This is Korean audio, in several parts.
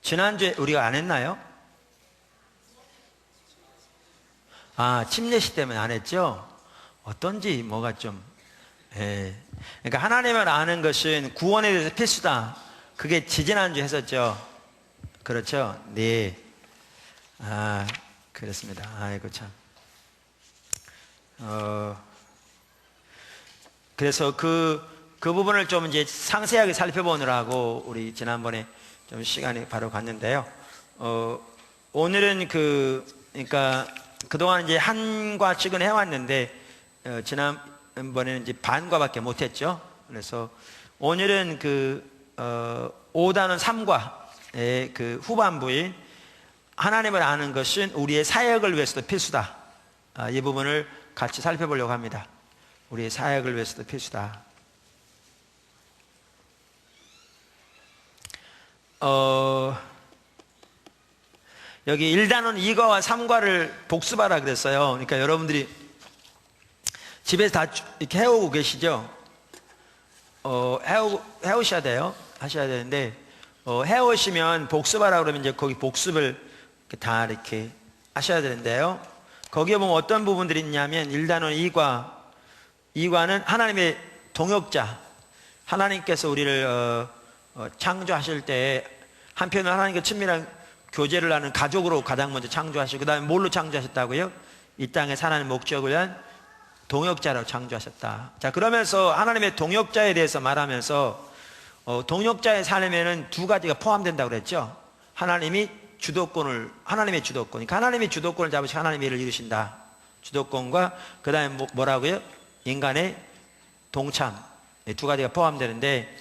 지난주에 우리가 안 했나요? 침례식 때문에 안 했죠? 어떤지 뭐가 좀, 그러니까 하나님을 아는 것은 구원에 대해서 필수다. 그게 지지난주 했었죠? 그렇죠? 네. 그렇습니다. 아이고, 참. 그래서 그 부분을 좀 이제 상세하게 살펴보느라고 우리 지난번에 좀 시간이 바로 갔는데요. 오늘은 그러니까 그동안 이제 한과씩은 해왔는데, 지난번에는 이제 반과밖에 못했죠. 그래서 오늘은 5단원 3과의 그 후반부인 하나님을 아는 것은 우리의 사역을 위해서도 필수다. 이 부분을 같이 살펴보려고 합니다. 우리의 사역을 위해서도 필수다. 여기 1단원 2과와 3과를 복습하라 그랬어요. 그러니까 여러분들이 집에서 다 이렇게 해오고 계시죠? 해오셔야 돼요. 하셔야 되는데, 해오시면 복습하라 그러면 이제 거기 복습을 다 이렇게 하셔야 되는데요. 거기에 보면 어떤 부분들이 있냐면 1단원 2과는 하나님의 동역자, 하나님께서 우리를 창조하실 때 한편으로 하나님과 친밀한 교제를 하는 가족으로 가장 먼저 창조하시고, 그 다음에 뭘로 창조하셨다고요? 이 땅에 사는 목적을 위한 동역자로 창조하셨다. 자, 그러면서 하나님의 동역자에 대해서 말하면서 동역자의 삶에는 두 가지가 포함된다고 그랬죠. 하나님의 주도권, 그러니까 하나님의 주도권을 잡으시고 하나님의 일을 이루신다. 주도권과 그 다음에 뭐라고요? 인간의 동참, 두 가지가 포함되는데,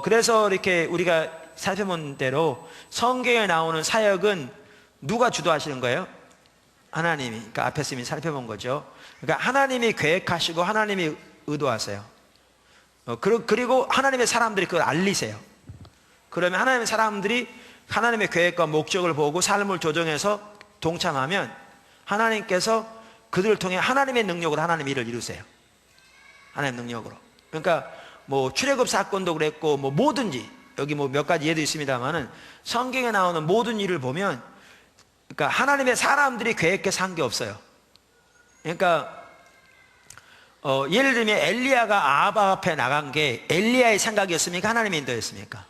그래서 이렇게 우리가 살펴본 대로 성경에 나오는 사역은 누가 주도하시는 거예요? 하나님이. 그러니까 앞에서 이미 살펴본 거죠. 그러니까 하나님이 계획하시고 하나님이 의도하세요. 그리고 하나님의 사람들이 그걸 알리세요. 그러면 하나님의 사람들이 하나님의 계획과 목적을 보고 삶을 조정해서 동참하면 하나님께서 그들을 통해 하나님의 능력으로 하나님의 일을 이루세요. 하나님의 능력으로. 그러니까 뭐 출애굽 사건도 그랬고, 뭐 뭐든지 여기 뭐 몇 가지 예도 있습니다만은 성경에 나오는 모든 일을 보면, 그러니까 하나님의 사람들이 계획해서 한 게 없어요. 그러니까 예를 들면 엘리야가 아합 앞에 나간 게 엘리야의 생각이었습니까? 하나님의 인도였습니까?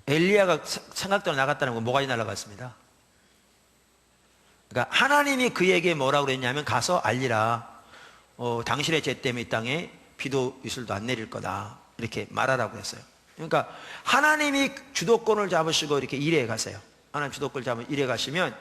엘리야가 생각대로 나갔다는 건 뭐가 날아갔습니다. 그러니까 하나님이 그에게 뭐라고 그랬냐면, 가서 알리라. 당신의 죄 때문에 이 땅에 비도 이슬도 안 내릴 거다. 이렇게 말하라고 했어요. 그러니까 하나님이 주도권을 잡으시고 이렇게 일해 가세요. 하나님 주도권을 잡으면 일해 가시면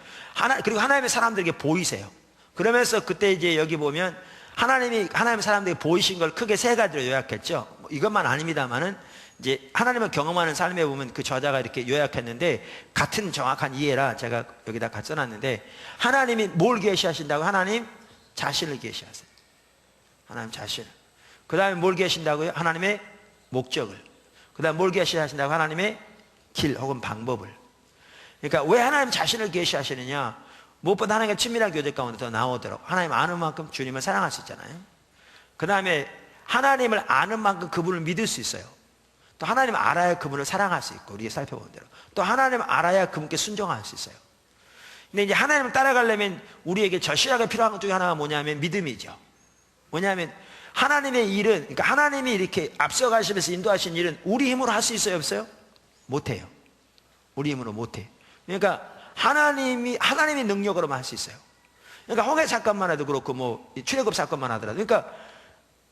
그리고 하나님의 사람들에게 보이세요. 그러면서 그때 이제 여기 보면 하나님의 사람들에게 보이신 걸 크게 세 가지로 요약했죠. 뭐 이것만 아닙니다만은 이제 하나님을 경험하는 삶에 보면 그 저자가 이렇게 요약했는데, 같은 정확한 이해라 제가 여기다 같이 써놨는데, 하나님이 뭘 계시하신다고? 하나님 자신을 계시하세요. 하나님 자신을. 그 다음에 뭘 계신다고요? 하나님의 목적을. 그 다음에 뭘 계시하신다고? 하나님의 길 혹은 방법을. 그러니까 왜 하나님 자신을 계시하시느냐? 무엇보다 하나님과 친밀한 교제 가운데 더 나오도록. 하나님 아는 만큼 주님을 사랑할 수 있잖아요. 그 다음에 하나님을 아는 만큼 그분을 믿을 수 있어요. 또 하나님을 알아야 그분을 사랑할 수 있고, 우리가 살펴본 대로 또 하나님을 알아야 그분께 순종할 수 있어요. 근데 이제 하나님을 따라가려면 우리에게 절실하게 필요한 것 중에 하나가 뭐냐면 믿음이죠. 뭐냐면 하나님의 일은, 그러니까 하나님이 이렇게 앞서가시면서 인도하신 일은 우리 힘으로 할 수 있어요, 없어요? 못해요. 우리 힘으로 못해. 그러니까 하나님의 능력으로만 할 수 있어요. 그러니까 홍해 사건만 해도 그렇고, 뭐 출애굽 사건만 하더라도, 그러니까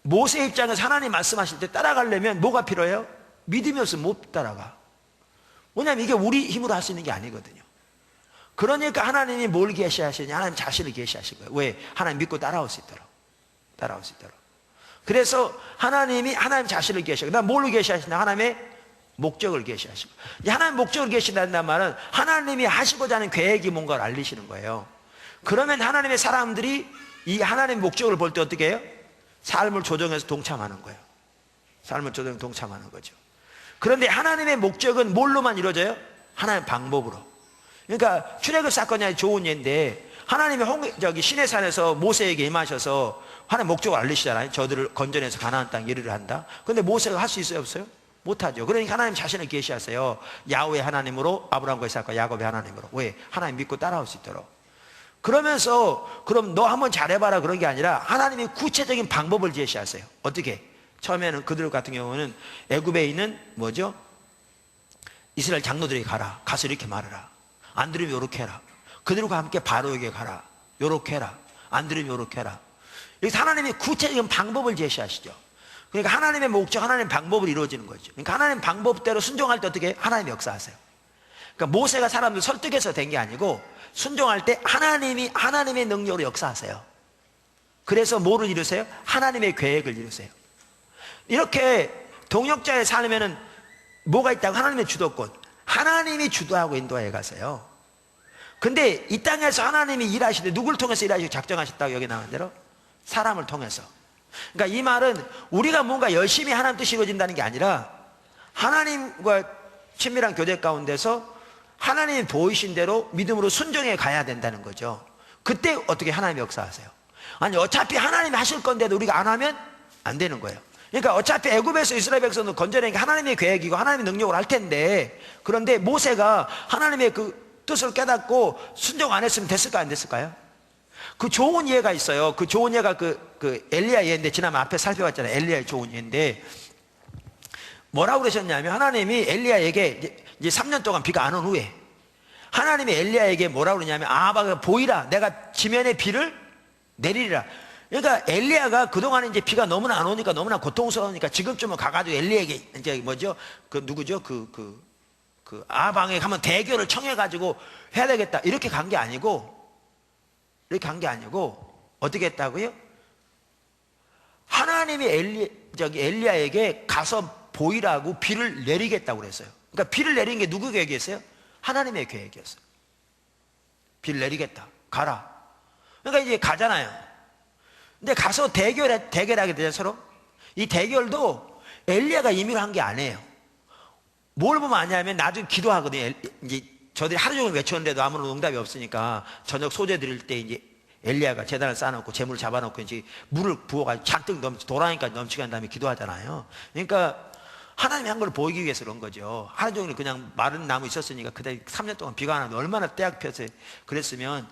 모세 입장에서 하나님 말씀하실 때 따라가려면 뭐가 필요해요? 믿음이 없으면 못 따라가. 뭐냐면 이게 우리 힘으로 할 수 있는 게 아니거든요. 그러니까 하나님이 뭘 계시하시냐? 하나님 자신을 계시하신 거예요. 왜? 하나님 믿고 따라올 수 있도록. 그래서 하나님이 하나님 자신을 계시하고, 그다음 뭘로 계시하시냐? 하나님의 목적을 계시하시고. 하나님 목적을 계신다는 말은 하나님이 하시고자 하는 계획이 뭔가를 알리시는 거예요. 그러면 하나님의 사람들이 이 하나님의 목적을 볼 때 어떻게 해요? 삶을 조정해서 동참하는 거예요. 삶을 조정해서 동참하는 거죠. 그런데 하나님의 목적은 뭘로만 이루어져요? 하나님의 방법으로. 그러니까 출애굽 사건이 좋은 예인데, 하나님이 시내산에서 모세에게 임하셔서 하나님의 목적을 알리시잖아요. 저들을 건져내서 가나안 땅에 이르려 한다. 그런데 모세가 할 수 있어요, 없어요? 못하죠. 그러니까 하나님 자신을 계시하세요. 야훼 하나님으로, 아브라함과 이삭과 야곱의 하나님으로. 왜? 하나님 믿고 따라올 수 있도록. 그러면서 그럼 너 한번 잘해봐라 그런 게 아니라 하나님이 구체적인 방법을 제시하세요. 어떻게? 처음에는 그들 같은 경우는 애굽에 있는 뭐죠? 이스라엘 장로들에게 가라. 가서 이렇게 말해라. 안 들으면 요렇게 해라. 그들과 함께 바로에게 가라. 요렇게 해라. 안 들으면 요렇게 해라. 여기서 하나님이 구체적인 방법을 제시하시죠. 그러니까 하나님의 목적, 하나님의 방법으로 이루어지는 거죠. 그러니까 하나님 방법대로 순종할 때 어떻게? 하나님이 역사하세요. 그러니까 모세가 사람들 설득해서 된 게 아니고 순종할 때 하나님이 하나님의 능력으로 역사하세요. 그래서 뭐를 이루세요? 하나님의 계획을 이루세요. 이렇게 동역자의 삶에는 뭐가 있다고? 하나님의 주도권. 하나님이 주도하고 인도해 가세요. 근데 이 땅에서 하나님이 일하시되 누굴 통해서 일하시고 작정하셨다고 여기 나온 대로? 사람을 통해서. 그러니까 이 말은 우리가 뭔가 열심히 하나님 뜻이 이루어진다는 게 아니라 하나님과 친밀한 교제 가운데서 하나님이 보이신 대로 믿음으로 순종해 가야 된다는 거죠. 그때 어떻게 하나님이 역사하세요? 아니 어차피 하나님이 하실 건데도 우리가 안 하면 안 되는 거예요. 그러니까 어차피 애굽에서 이스라엘 백성을 건져내는 게 하나님의 계획이고 하나님의 능력을 할 텐데, 그런데 모세가 하나님의 그 뜻을 깨닫고 순종 안 했으면 됐을까요? 안 됐을까요? 그 좋은 예가 있어요. 그 좋은 예가 그 엘리야 예인데, 지난번 앞에 살펴봤잖아요. 엘리야의 좋은 예인데 뭐라고 그러셨냐면, 하나님이 엘리야에게 이제 3년 동안 비가 안 온 후에 하나님이 엘리야에게 뭐라고 그러냐면, 아하바가 보이라, 내가 지면에 비를 내리리라. 그러니까 엘리야가 그동안에 이제 비가 너무나 안 오니까 너무나 고통스러우니까 지금쯤은 가가지고 엘리야에게 이제 뭐죠? 그 누구죠? 그 아방에 가면 대교를 청해가지고 해야 되겠다. 이렇게 간 게 아니고, 어떻게 했다고요? 하나님이 엘리야에게 가서 보이라고 비를 내리겠다고 그랬어요. 그러니까 비를 내린 게 누구 계획이었어요? 하나님의 계획이었어요. 비를 내리겠다. 가라. 그러니까 이제 가잖아요. 근데 가서 대결하게 되죠, 서로. 이 대결도 엘리야가 임의로 한 게 아니에요. 뭘 보면 아냐면 나중에 기도하거든요. 이제 저들이 하루 종일 외쳤는데도 아무런 응답이 없으니까 저녁 소재 드릴 때 이제 엘리야가 제단을 쌓아놓고 재물을 잡아놓고 이제 물을 부어가지고 잔뜩 도라니까지 넘치게 한 다음에 기도하잖아요. 그러니까 하나님이 한 걸 보이기 위해서 그런 거죠. 하루 종일 그냥 마른 나무 있었으니까 그때 3년 동안 비가 안 와도 얼마나 떼약 펴서 그랬으면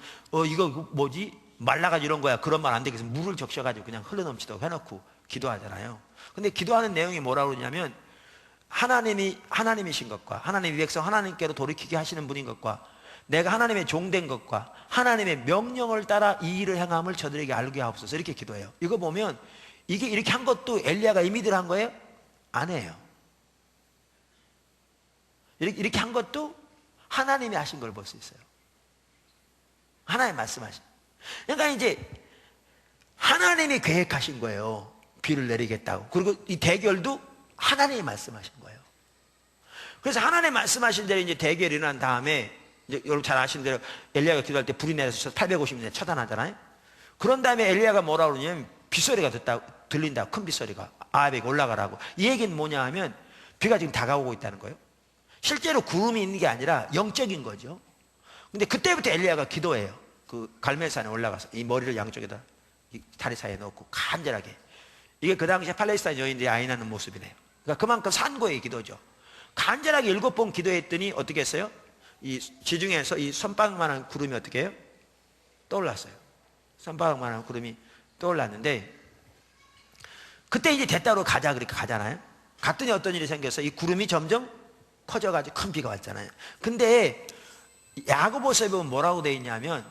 이거 뭐지? 말라가지고 이런 거야. 그런 말 안 되겠어. 물을 적셔가지고 그냥 흘러넘치도록 해놓고 기도하잖아요. 근데 기도하는 내용이 뭐라고 그러냐면, 하나님이신 것과 하나님의 백성 하나님께로 돌이키게 하시는 분인 것과 내가 하나님의 종된 것과 하나님의 명령을 따라 이 일을 행함을 저들에게 알게 하옵소서, 이렇게 기도해요. 이거 보면 이게 이렇게 한 것도 엘리야가 임의대로 한 거예요? 아니에요. 이렇게 한 것도 하나님이 하신 걸 볼 수 있어요. 하나님 말씀하신. 그러니까 이제 하나님이 계획하신 거예요. 비를 내리겠다고. 그리고 이 대결도 하나님이 말씀하신 거예요. 그래서 하나님 말씀하신 대로 이제 대결이 일어난 다음에, 이제 여러분 잘 아시는 대로 엘리야가 기도할 때 불이 내려서 850년 처단하잖아요. 그런 다음에 엘리야가 뭐라고 그러냐면, 빗소리가 들린다고, 큰 빗소리가 아합에게 올라가라고. 이 얘기는 뭐냐 하면 비가 지금 다가오고 있다는 거예요. 실제로 구름이 있는 게 아니라 영적인 거죠. 근데 그때부터 엘리야가 기도해요. 그 갈멜산에 올라가서 이 머리를 양쪽에다 이 다리 사이에 넣고 간절하게. 이게 그 당시에 팔레스타인 여인들이 아인하는 모습이네요. 그러니까 그만큼 산고의 기도죠. 간절하게 7번 기도했더니 어떻게 했어요? 이 지중해에서 이 손바닥만한 구름이 어떻게 해요? 떠올랐어요. 손바닥만한 구름이 떠올랐는데, 그때 이제 됐다고 가자 그렇게 가잖아요. 갔더니 어떤 일이 생겨서 이 구름이 점점 커져가지고 큰 비가 왔잖아요. 근데 야고보서에 보면 뭐라고 되어 있냐면,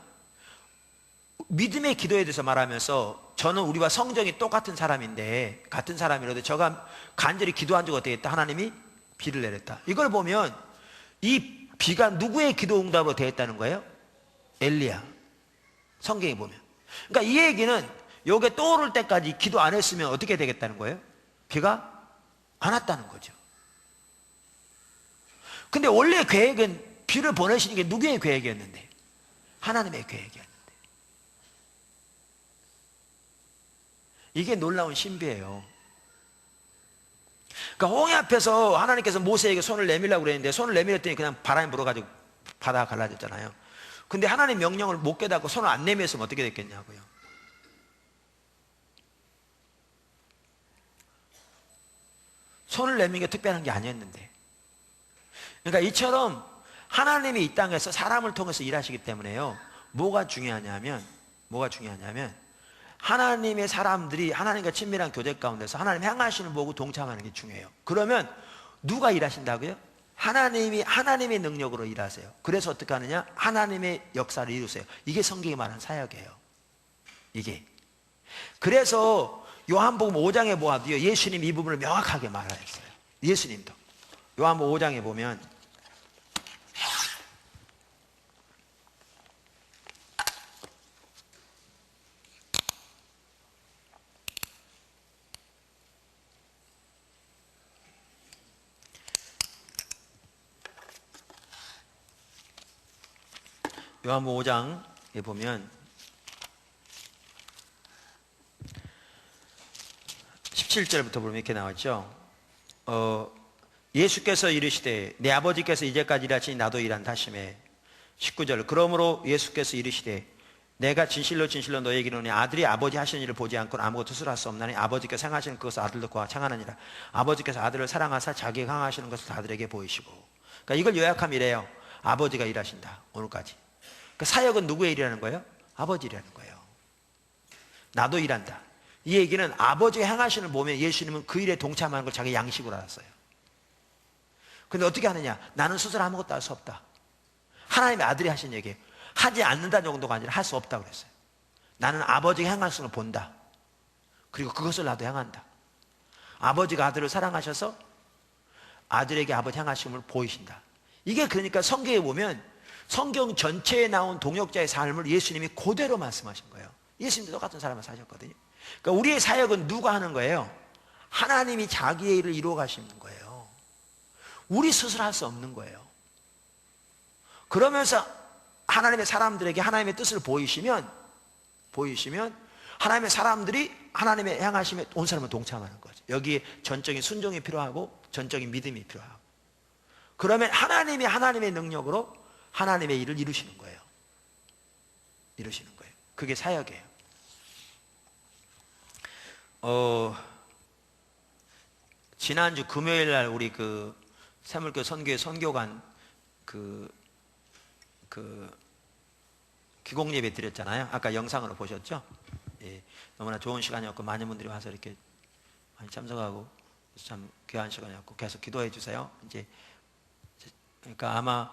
믿음의 기도에 대해서 말하면서, 저는 우리와 성정이 똑같은 사람인데, 같은 사람이라도 저가 간절히 기도한 적 어떻게 했다? 하나님이 비를 내렸다. 이걸 보면 이 비가 누구의 기도 응답으로 되어 있다는 거예요? 엘리야. 성경에 보면. 그러니까 이 얘기는 요게 떠오를 때까지 기도 안 했으면 어떻게 되겠다는 거예요? 비가 안 왔다는 거죠. 근데 원래 계획은 비를 보내시는 게 누구의 계획이었는데? 하나님의 계획이었는데. 이게 놀라운 신비예요. 그러니까 홍해 앞에서 하나님께서 모세에게 손을 내밀라고 그랬는데 손을 내밀었더니 그냥 바람이 불어가지고 바다가 갈라졌잖아요. 근데 하나님 명령을 못 깨닫고 손을 안 내밀었으면 어떻게 됐겠냐고요. 손을 내미는 게 특별한 게 아니었는데. 그러니까 이처럼 하나님이 이 땅에서 사람을 통해서 일하시기 때문에요. 뭐가 중요하냐면 하나님의 사람들이 하나님과 친밀한 교제 가운데서 하나님 향하시는 보고 동참하는 게 중요해요. 그러면 누가 일하신다고요? 하나님이 하나님의 능력으로 일하세요. 그래서 어떻게 하느냐? 하나님의 역사를 이루세요. 이게 성경이 말하는 사역이에요. 이게. 그래서 요한복음 5장에 보아도요, 예수님 이 부분을 명확하게 말하셨어요. 예수님도. 요한복음 5장에 보면 요한복음 5장에 보면 17절부터 보면 이렇게 나왔죠. 예수께서 이르시되 내 아버지께서 이제까지 일하시니 나도 일한다 하시매. 19절 그러므로 예수께서 이르시되 내가 진실로 진실로 너에게 이르노니 아들이 아버지 하시는 일을 보지 않고는 아무것도 스스로 할 수 없나니 아버지께서 행하시는 그것을 아들도 그와 창하느니라. 아버지께서 아들을 사랑하사 자기가 행하시는 것을 아들에게 보이시고. 그러니까 이걸 요약하면 이래요. 아버지가 일하신다. 오늘까지. 그 사역은 누구의 일이라는 거예요? 아버지 일이라는 거예요. 나도 일한다. 이 얘기는 아버지가 행하시는 을 보면 예수님은 그 일에 동참하는 걸 자기 양식으로 알았어요. 근데 어떻게 하느냐? 나는 스스로 아무것도 할 수 없다. 하나님의 아들이 하신 얘기예요. 하지 않는다 정도가 아니라 할 수 없다고 그랬어요. 나는 아버지가 행하시는 걸 본다. 그리고 그것을 나도 행한다. 아버지가 아들을 사랑하셔서 아들에게 아버지 행하심을 보이신다. 이게 그러니까 성경에 보면 성경 전체에 나온 동역자의 삶을 예수님이 그대로 말씀하신 거예요. 예수님도 똑같은 삶을 사셨거든요. 그러니까 우리의 사역은 누가 하는 거예요? 하나님이 자기의 일을 이루어 가시는 거예요. 우리 스스로 할 수 없는 거예요. 그러면서 하나님의 사람들에게 하나님의 뜻을 보이시면 하나님의 사람들이 하나님의 향하심에 온 사람은 동참하는 거죠. 여기에 전적인 순종이 필요하고 전적인 믿음이 필요하고. 그러면 하나님이 하나님의 능력으로 하나님의 일을 이루시는 거예요. 이루시는 거예요. 그게 사역이에요. 지난주 금요일 날 우리 그 새물교 선교회 선교관 기공 예배 드렸잖아요. 아까 영상으로 보셨죠? 예, 너무나 좋은 시간이었고 많은 분들이 와서 이렇게 많이 참석하고 참 귀한 시간이었고 계속 기도해 주세요. 이제 그러니까 아마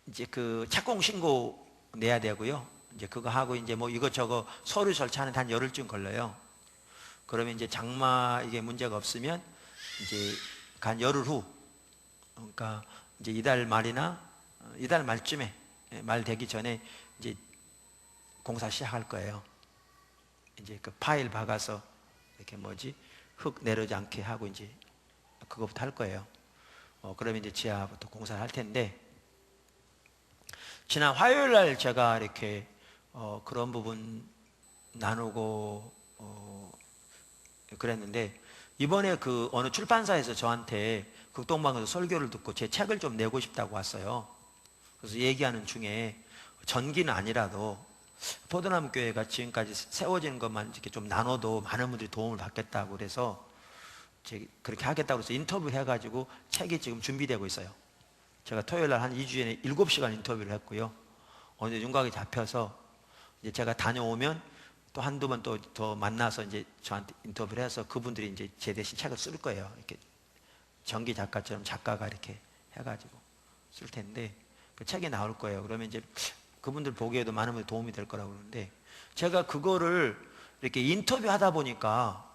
이제 그 착공 신고 내야 되고요. 이제 그거 하고 이제 뭐 이것저것 서류 절차는 한 열흘쯤 걸려요. 그러면 이제 장마 이게 문제가 없으면 이제 간 열흘 후, 그러니까 이제 이달 말이나 이달 말쯤에 말 되기 전에 이제 공사 시작할 거예요. 이제 그 파일 박아서 이렇게 흙 내려오지 않게 하고 이제 그거부터 할 거예요. 그러면 이제 지하부터 공사를 할 텐데. 지난 화요일 날 제가 이렇게 그런 부분 나누고 그랬는데 이번에 그 어느 출판사에서 저한테 극동방에서 설교를 듣고 제 책을 좀 내고 싶다고 왔어요. 그래서 얘기하는 중에 전기는 아니라도 포도나무 교회가 지금까지 세워진 것만 이렇게 좀 나눠도 많은 분들이 도움을 받겠다고 그래서 그렇게 하겠다고 해서 인터뷰를 해가지고 책이 지금 준비되고 있어요. 제가 토요일 날 한 2주에 7시간 인터뷰를 했고요. 어느 윤곽이 잡혀서 이제 제가 다녀오면 또 한두 번 또 더 만나서 이제 저한테 인터뷰를 해서 그분들이 이제 제 대신 책을 쓸 거예요. 이렇게 전기 작가처럼 작가가 이렇게 해가지고 쓸 텐데 그 책이 나올 거예요. 그러면 이제 그분들 보기에도 많은 분들 도움이 될 거라고 그러는데 제가 그거를 이렇게 인터뷰하다 보니까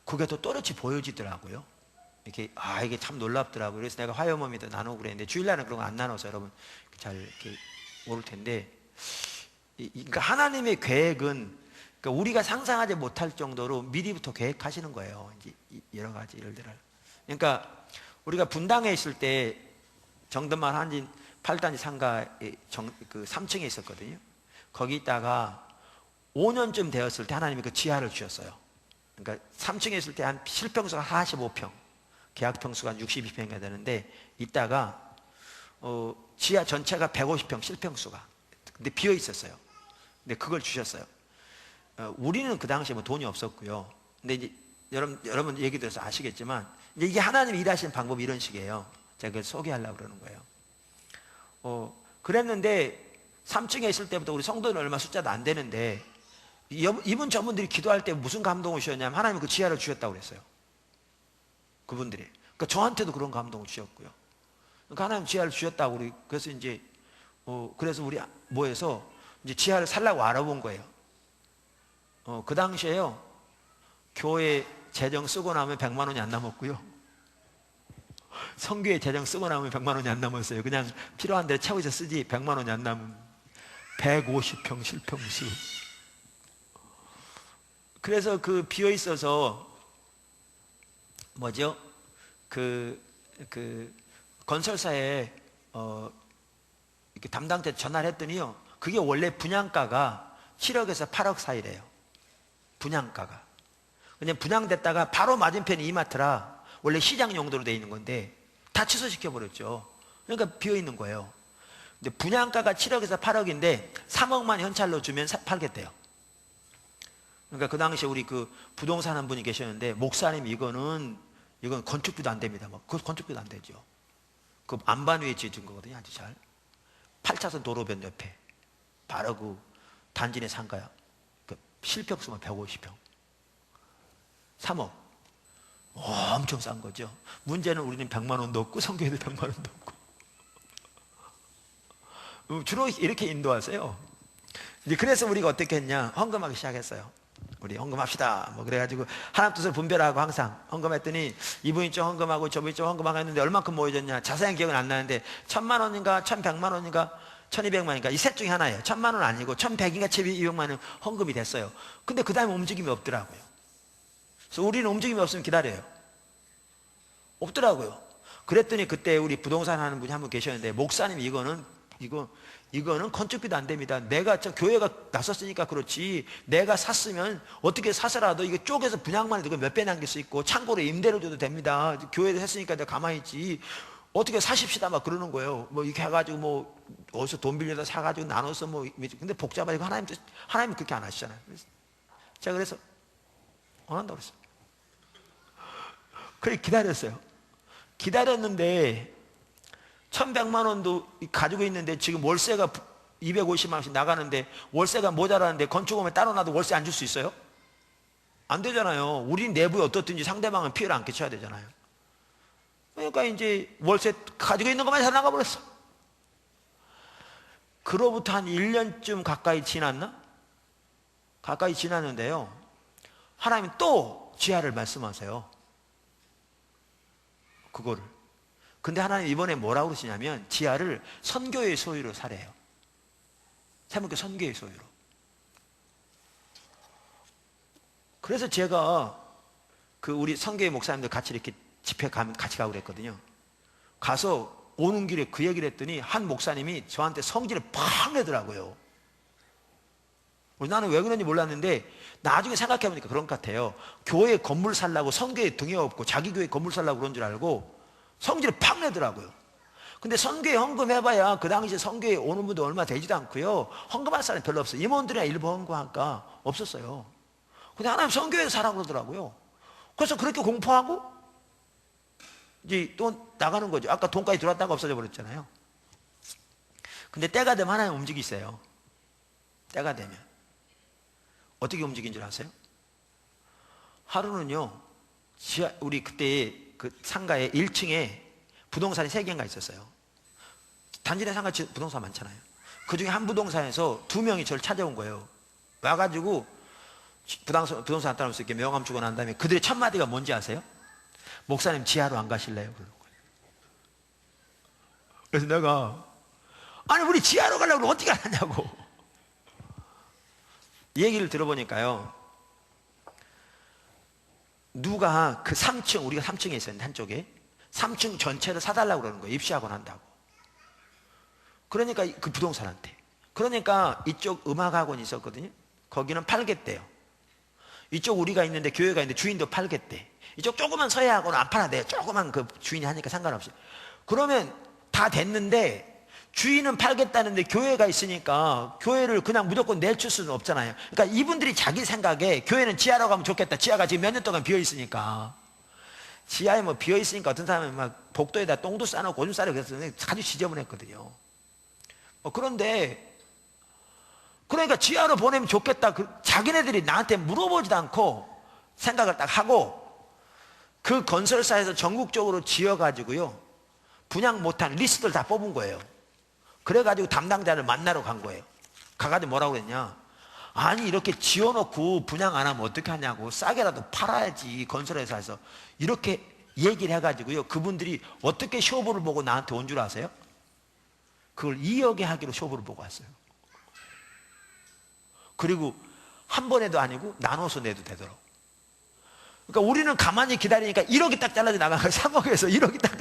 그게 또 또렷이 보여지더라고요. 이렇게 이게 참 놀랍더라고요. 그래서 내가 화요mom에도 나누고 그랬는데 주일날은 그런 거 안 나눠서 여러분 잘 이렇게 모를 텐데, 그러니까 하나님의 계획은 그러니까 우리가 상상하지 못할 정도로 미리부터 계획하시는 거예요. 이제 여러 가지 일들을. 그러니까 우리가 분당에 있을 때 정든만 한진 8단지 상가의 그 3층에 있었거든요. 거기 있다가 5년쯤 되었을 때 하나님이 그 지하를 주셨어요. 그러니까 3층에 있을 때 한 실평수가 45평, 계약평수가 한 62평이 되는데, 이따가 지하 전체가 150평 실평수가. 근데 비어 있었어요. 근데 그걸 주셨어요. 우리는 그 당시에 뭐 돈이 없었고요. 근데 이제 여러분 얘기 들어서 아시겠지만, 이제 이게 하나님이 일하시는 방법이 이런 식이에요. 제가 그걸 소개하려고 그러는 거예요. 그랬는데 3층에 있을 때부터 우리 성도는 얼마 숫자도 안 되는데, 이분 저분들이 기도할 때 무슨 감동을 주셨냐면, 하나님이 그 지하를 주셨다고 그랬어요. 그분들이. 그러니까 저한테도 그런 감동을 주셨고요. 그러니까 하나님 지하를 주셨다고. 우리 그래서 이제 그래서 우리 모여서 이제 지하를 살라고 알아본 거예요. 그 당시에요, 교회 재정 쓰고 나면 100만 원이 안 남았고요, 성교회 재정 쓰고 나면 100만 원이 안 남았어요. 그냥 필요한 대로 채워서 쓰지 100만 원이 안 남은 150평 실평수. 그래서 그 비어 있어서 뭐죠? 그 건설사에 이렇게 담당자 전화를 했더니요, 그게 원래 분양가가 7억에서 8억 사이래요. 분양가가. 그냥 분양됐다가 바로 맞은편이 이마트라 원래 시장 용도로 돼 있는 건데 다 취소시켜 버렸죠. 그러니까 비어 있는 거예요. 근데 분양가가 7억에서 8억인데 3억만 현찰로 주면 팔겠대요. 그러니까 그 당시에 우리 그 부동산 한 분이 계셨는데, 목사님 이건 건축비도 안 됩니다. 그 건축비도 안 되죠. 그 안반 위에 지은 거거든요, 아주 잘. 8차선 도로변 옆에 바로 그 단지 내 상가야. 그 실평수만 150평. 3억. 엄청 싼 거죠. 문제는 우리는 100만 원도 없고 성교회도 100만 원도 없고. 주로 이렇게 인도하세요. 이제 그래서 우리가 어떻게 했냐? 헌금하기 시작했어요. 우리 헌금합시다. 뭐 그래가지고 하나님 뜻을 분별하고 항상 헌금했더니, 이분이 좀 헌금하고 저분이 좀 헌금하고 했는데 얼마큼 모여졌냐? 자세한 기억은 안 나는데 1000만 원인가 1100만 원인가 1200만 원인가 이 셋 중에 하나예요. 1000만 원은 아니고 1100인가 1200만 원 헌금이 됐어요. 근데 그 다음에 움직임이 없더라고요. 그래서 우리는 움직임이 없으면 기다려요. 없더라고요. 그랬더니 그때 우리 부동산 하는 분이 한 분 계셨는데, 목사님 이거는 건축비도 안 됩니다. 내가 교회가 나섰으니까 그렇지, 내가 샀으면 어떻게 사서라도 이거 쪼개서 분양만 해도 몇 배 남길 수 있고 창고로 임대를 줘도 됩니다. 교회에서 했으니까 내가 가만히 있지, 어떻게 사십시다 막 그러는 거예요. 뭐 이렇게 해가지고 뭐 어디서 돈 빌려다 사가지고 나눠서 뭐. 근데 복잡하고 하나님 그렇게 안 하시잖아요. 제가 그래서 안 한다고 그랬어요. 그래 기다렸어요. 기다렸는데 1100만 원도 가지고 있는데 지금 월세가 250만 원씩 나가는데, 월세가 모자라는데 건축업에 따로 놔도 월세 안 줄 수 있어요? 안 되잖아요. 우리 내부에 어떻든지 상대방은 피해를 안 끼쳐야 되잖아요. 그러니까 이제 월세 가지고 있는 것만 잘 나가버렸어. 그로부터 한 1년쯤 가까이 지났나? 가까이 지났는데요, 하나님이 또 지하를 말씀하세요. 그거를. 근데 하나님 이번에 뭐라고 그러시냐면, 지하를 선교의 소유로 사래요. 세문교 선교의 소유로. 그래서 제가 그 우리 선교회 목사님들 같이 이렇게 집회 가면 같이 가고 그랬거든요. 가서 오는 길에 그 얘기를 했더니 한 목사님이 저한테 성질을 팍 내더라고요. 나는 왜 그런지 몰랐는데 나중에 생각해보니까 그런 것 같아요. 교회 건물 살라고 선교회 등에 없고 자기 교회 건물 살라고 그런 줄 알고 성질을 팍 내더라고요. 근데 선교회 헌금해봐야 그 당시에 선교회 오는 분도 얼마 되지도 않고요, 헌금할 사람이 별로 없어요. 임원들이나 일부 헌금하니까 없었어요. 근데 하나님 선교회에서 사라고 그러더라고요. 그래서 그렇게 공포하고 이제 또 나가는 거죠. 아까 돈까지 들어왔다가 없어져 버렸잖아요. 근데 때가 되면 하나님 움직이세요. 때가 되면 어떻게 움직인 줄 아세요? 하루는요, 우리 그때 그 상가에 1층에 부동산이 3개인가 있었어요. 단지 내 상가 부동산 많잖아요. 그 중에 한 부동산에서 2명이 저를 찾아온 거예요. 와가지고 부동산 따라오면서 이렇게 명함 주고 난 다음에 그들의 첫 마디가 뭔지 아세요? 목사님 지하로 안 가실래요? 그러는 거예요. 그래서 내가, 아니 우리 지하로 가려고 그러면 어떻게 하냐고. 얘기를 들어보니까요, 누가 그 3층, 우리가 3층에 있었는데 한쪽에 3층 전체를 사달라고 그러는 거예요. 입시하고 난다고. 그러니까 그 부동산한테. 그러니까 이쪽 음악학원이 있었거든요. 거기는 팔겠대요. 이쪽 우리가 있는데 교회가 있는데 주인도 팔겠대. 이쪽 조그만 서예하고는 안 팔아도 돼. 조그만 그 주인이 하니까 상관없이. 그러면 다 됐는데 주인은 팔겠다는데 교회가 있으니까 교회를 그냥 무조건 내줄 수는 없잖아요. 그러니까 이분들이 자기 생각에 교회는 지하로 가면 좋겠다. 지하가 지금 몇 년 동안 비어 있으니까. 지하에 뭐 비어 있으니까 어떤 사람은 막 복도에다 똥도 싸놓고 오줌 싸려고 그래서 아주 지저분했거든요. 그런데 그러니까 지하로 보내면 좋겠다. 자기네들이 나한테 물어보지도 않고 생각을 딱 하고 그 건설사에서 전국적으로 지어가지고요, 분양 못한 리스트를 다 뽑은 거예요. 그래가지고 담당자를 만나러 간 거예요. 가가지고 뭐라고 그랬냐, 아니 이렇게 지어놓고 분양 안 하면 어떻게 하냐고, 싸게라도 팔아야지 건설회사에서, 이렇게 얘기를 해가지고요, 그분들이 어떻게 쇼부를 보고 나한테 온 줄 아세요? 그걸 2억에 하기로 쇼부를 보고 왔어요. 그리고 한 번에도 아니고 나눠서 내도 되더라고. 그러니까 우리는 가만히 기다리니까 1억이 딱 잘라져 나간 거예요. 3억에서 1억이 딱.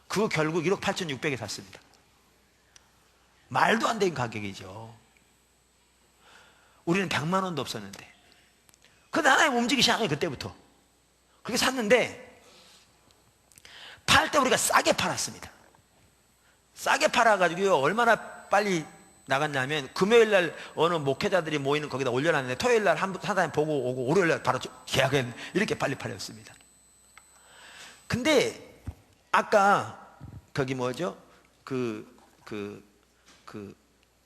그거 결국 1억 8,600에 샀습니다. 말도 안 되는 가격이죠. 우리는 100만 원도 없었는데. 근데 하나님 움직이기 시작해요, 그때부터. 그렇게 샀는데 팔 때 우리가 싸게 팔았습니다. 싸게 팔아가지고요, 얼마나 빨리 나갔냐면 금요일 날 어느 목회자들이 모이는 거기다 올려놨는데 토요일 날 한 사람이 보고 오고 월요일 날 바로 계약은 이렇게 빨리 팔렸습니다. 근데 아까 거기 뭐죠?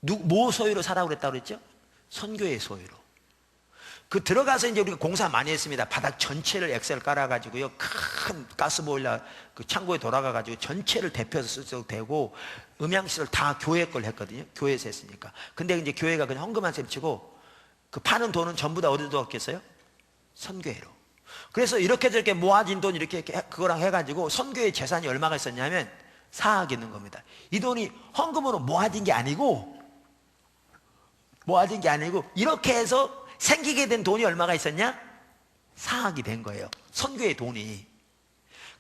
뭐 소유로 사라고 그랬다고 그랬죠? 선교의 소유로. 그 들어가서 이제 우리가 공사 많이 했습니다. 바닥 전체를 엑셀 깔아가지고요, 큰 가스보일러 그 창고에 돌아가가지고 전체를 대표해서 써도 되고, 음향시설 다 교회 걸 했거든요. 교회에서 했으니까. 근데 이제 교회가 그냥 헌금한 셈 치고 그 파는 돈은 전부 다 어디로 갔겠어요? 선교회로. 그래서 이렇게 저렇게 모아진 돈 이렇게 그거랑 해가지고 선교회 재산이 얼마가 있었냐면 4억 있는 겁니다. 이 돈이 헌금으로 모아진 게 아니고 이렇게 해서 생기게 된 돈이 얼마가 있었냐? 4억이 된 거예요. 선교의 돈이.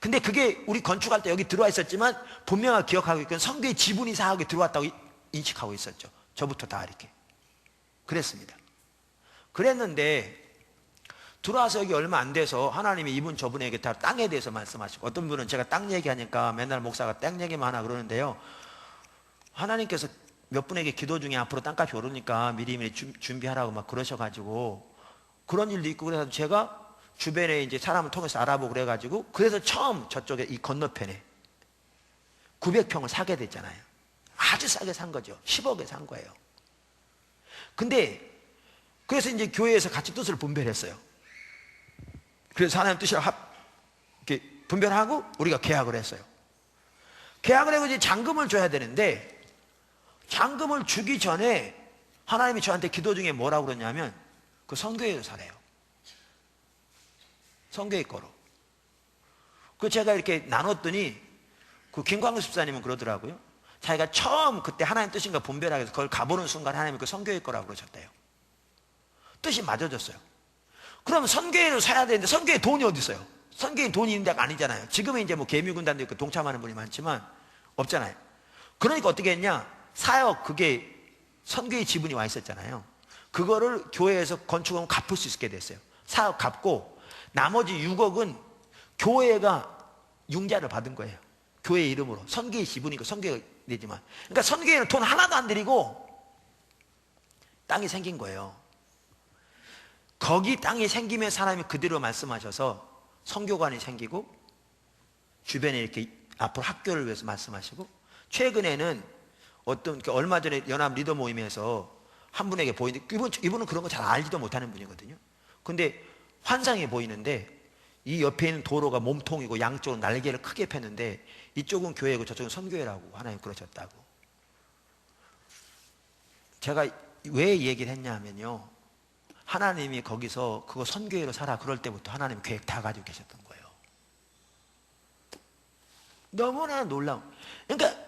근데 그게 우리 건축할 때 여기 들어와 있었지만 분명하게 기억하고 있건 선교의 지분이 4억이 들어왔다고 인식하고 있었죠. 저부터 다 이렇게. 그랬습니다. 그랬는데 들어와서 여기 얼마 안 돼서 하나님이 이분 저분에게 다 땅에 대해서 말씀하시고, 어떤 분은 제가 땅 얘기하니까 맨날 목사가 땅 얘기만 하나 그러는데요, 하나님께서 몇 분에게 기도 중에 앞으로 땅값이 오르니까 미리미리 준비하라고 막 그러셔가지고 그런 일도 있고, 그래서 제가 주변에 이제 사람을 통해서 알아보고 그래가지고, 그래서 처음 저쪽에 이 건너편에 900평을 사게 됐잖아요. 아주 싸게 산 거죠. 10억에 산 거예요. 근데 그래서 이제 교회에서 같이 뜻을 분별했어요. 그래서 하나님 뜻을 이렇게 분별하고 우리가 계약을 했어요. 계약을 하고 이제 잔금을 줘야 되는데, 잔금을 주기 전에 하나님이 저한테 기도 중에 뭐라고 그러냐면 그 선교회에서 사래요. 선교회 거로. 그 제가 이렇게 나눴더니 그 김광수 집사님은 그러더라고요. 자기가 처음 그때 하나님 뜻인가 분별하게 해서 그걸 가보는 순간 하나님이 그 선교회 거라고 그러셨대요. 뜻이 맞아졌어요. 그럼 선교회로 사야 되는데 선교회 돈이 어디 있어요? 선교회 돈이 있는 데가 아니잖아요. 지금은 이제 뭐 개미군단도 있고 동참하는 분이 많지만 없잖아요. 그러니까 어떻게 했냐? 4억 그게 선교회 지분이 와 있었잖아요. 그거를 교회에서 건축하면 갚을 수 있게 됐어요. 4억 갚고 나머지 6억은 교회가 융자를 받은 거예요. 교회 이름으로. 선교회 지분이니까 선교회가 내지만. 그러니까 선교회는 돈 하나도 안 들이고 땅이 생긴 거예요. 거기 땅이 생기면 사람이 그대로 말씀하셔서 선교관이 생기고, 주변에 이렇게 앞으로 학교를 위해서 말씀하시고, 최근에는 어떤 얼마 전에 연합 리더 모임에서 한 분에게 보이는데, 이분은 그런 거 잘 알지도 못하는 분이거든요. 근데 환상이 보이는데 이 옆에 있는 도로가 몸통이고 양쪽으로 날개를 크게 폈는데 이쪽은 교회고 저쪽은 선교회라고 하나님 그러셨다고. 제가 왜 얘기를 했냐면요, 하나님이 거기서 그거 선교회로 살아 그럴 때부터 하나님 계획 다 가지고 계셨던 거예요. 너무나 놀라운. 그러니까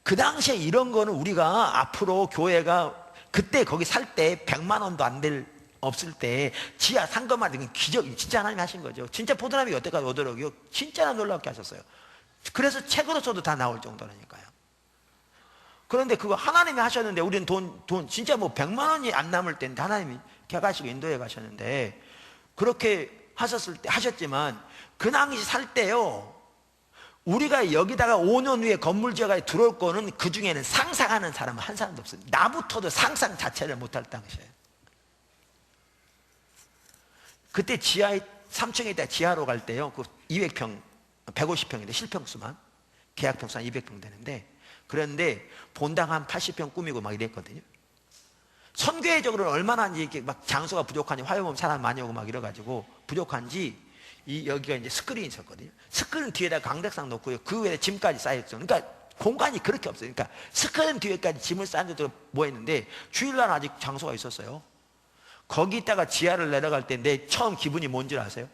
그 당시에 이런 거는 우리가 앞으로 교회가 그때 거기 살 때 100만 원도 안 될 없을 때 지하 상금만 든 기적, 진짜 하나님이 하신 거죠. 진짜 포도나무 여태까지 오도록이요, 진짜 놀랍게 하셨어요. 그래서 책으로서도 다 나올 정도라니까요. 그런데 그거 하나님이 하셨는데 우리는 돈 진짜 뭐 100만 원이 안 남을 때인데 하나님이 개가시고 인도에 가셨는데 그렇게 하셨지만 그 당시 살 때요, 우리가 여기다가 5년 후에 건물 지어가 들어올 거는 그 중에는 상상하는 사람은 한 사람도 없어요. 나부터도 상상 자체를 못할 당시에. 그때 지하에 3층에 있다 지하로 갈 때요, 그 200평, 150평인데 실평수만 계약평수 한 200평 되는데, 그런데 본당 한 80평 꾸미고 막 이랬거든요. 선교회적으로는 얼마나 이렇게 막 장소가 부족한지, 화요일 사람 많이 오고 막 이래가지고 부족한지 여기가 이제 스크린이 있었거든요. 스크린 뒤에다 강백상 놓고요, 그 위에 짐까지 쌓였죠. 그러니까 공간이 그렇게 없어요. 그러니까 스크린 뒤에까지 짐을 쌓는 데도 뭐 했는데 주일날 아직 장소가 있었어요. 거기다가 지하를 내려갈 때 내 처음 기분이 뭔지 아세요?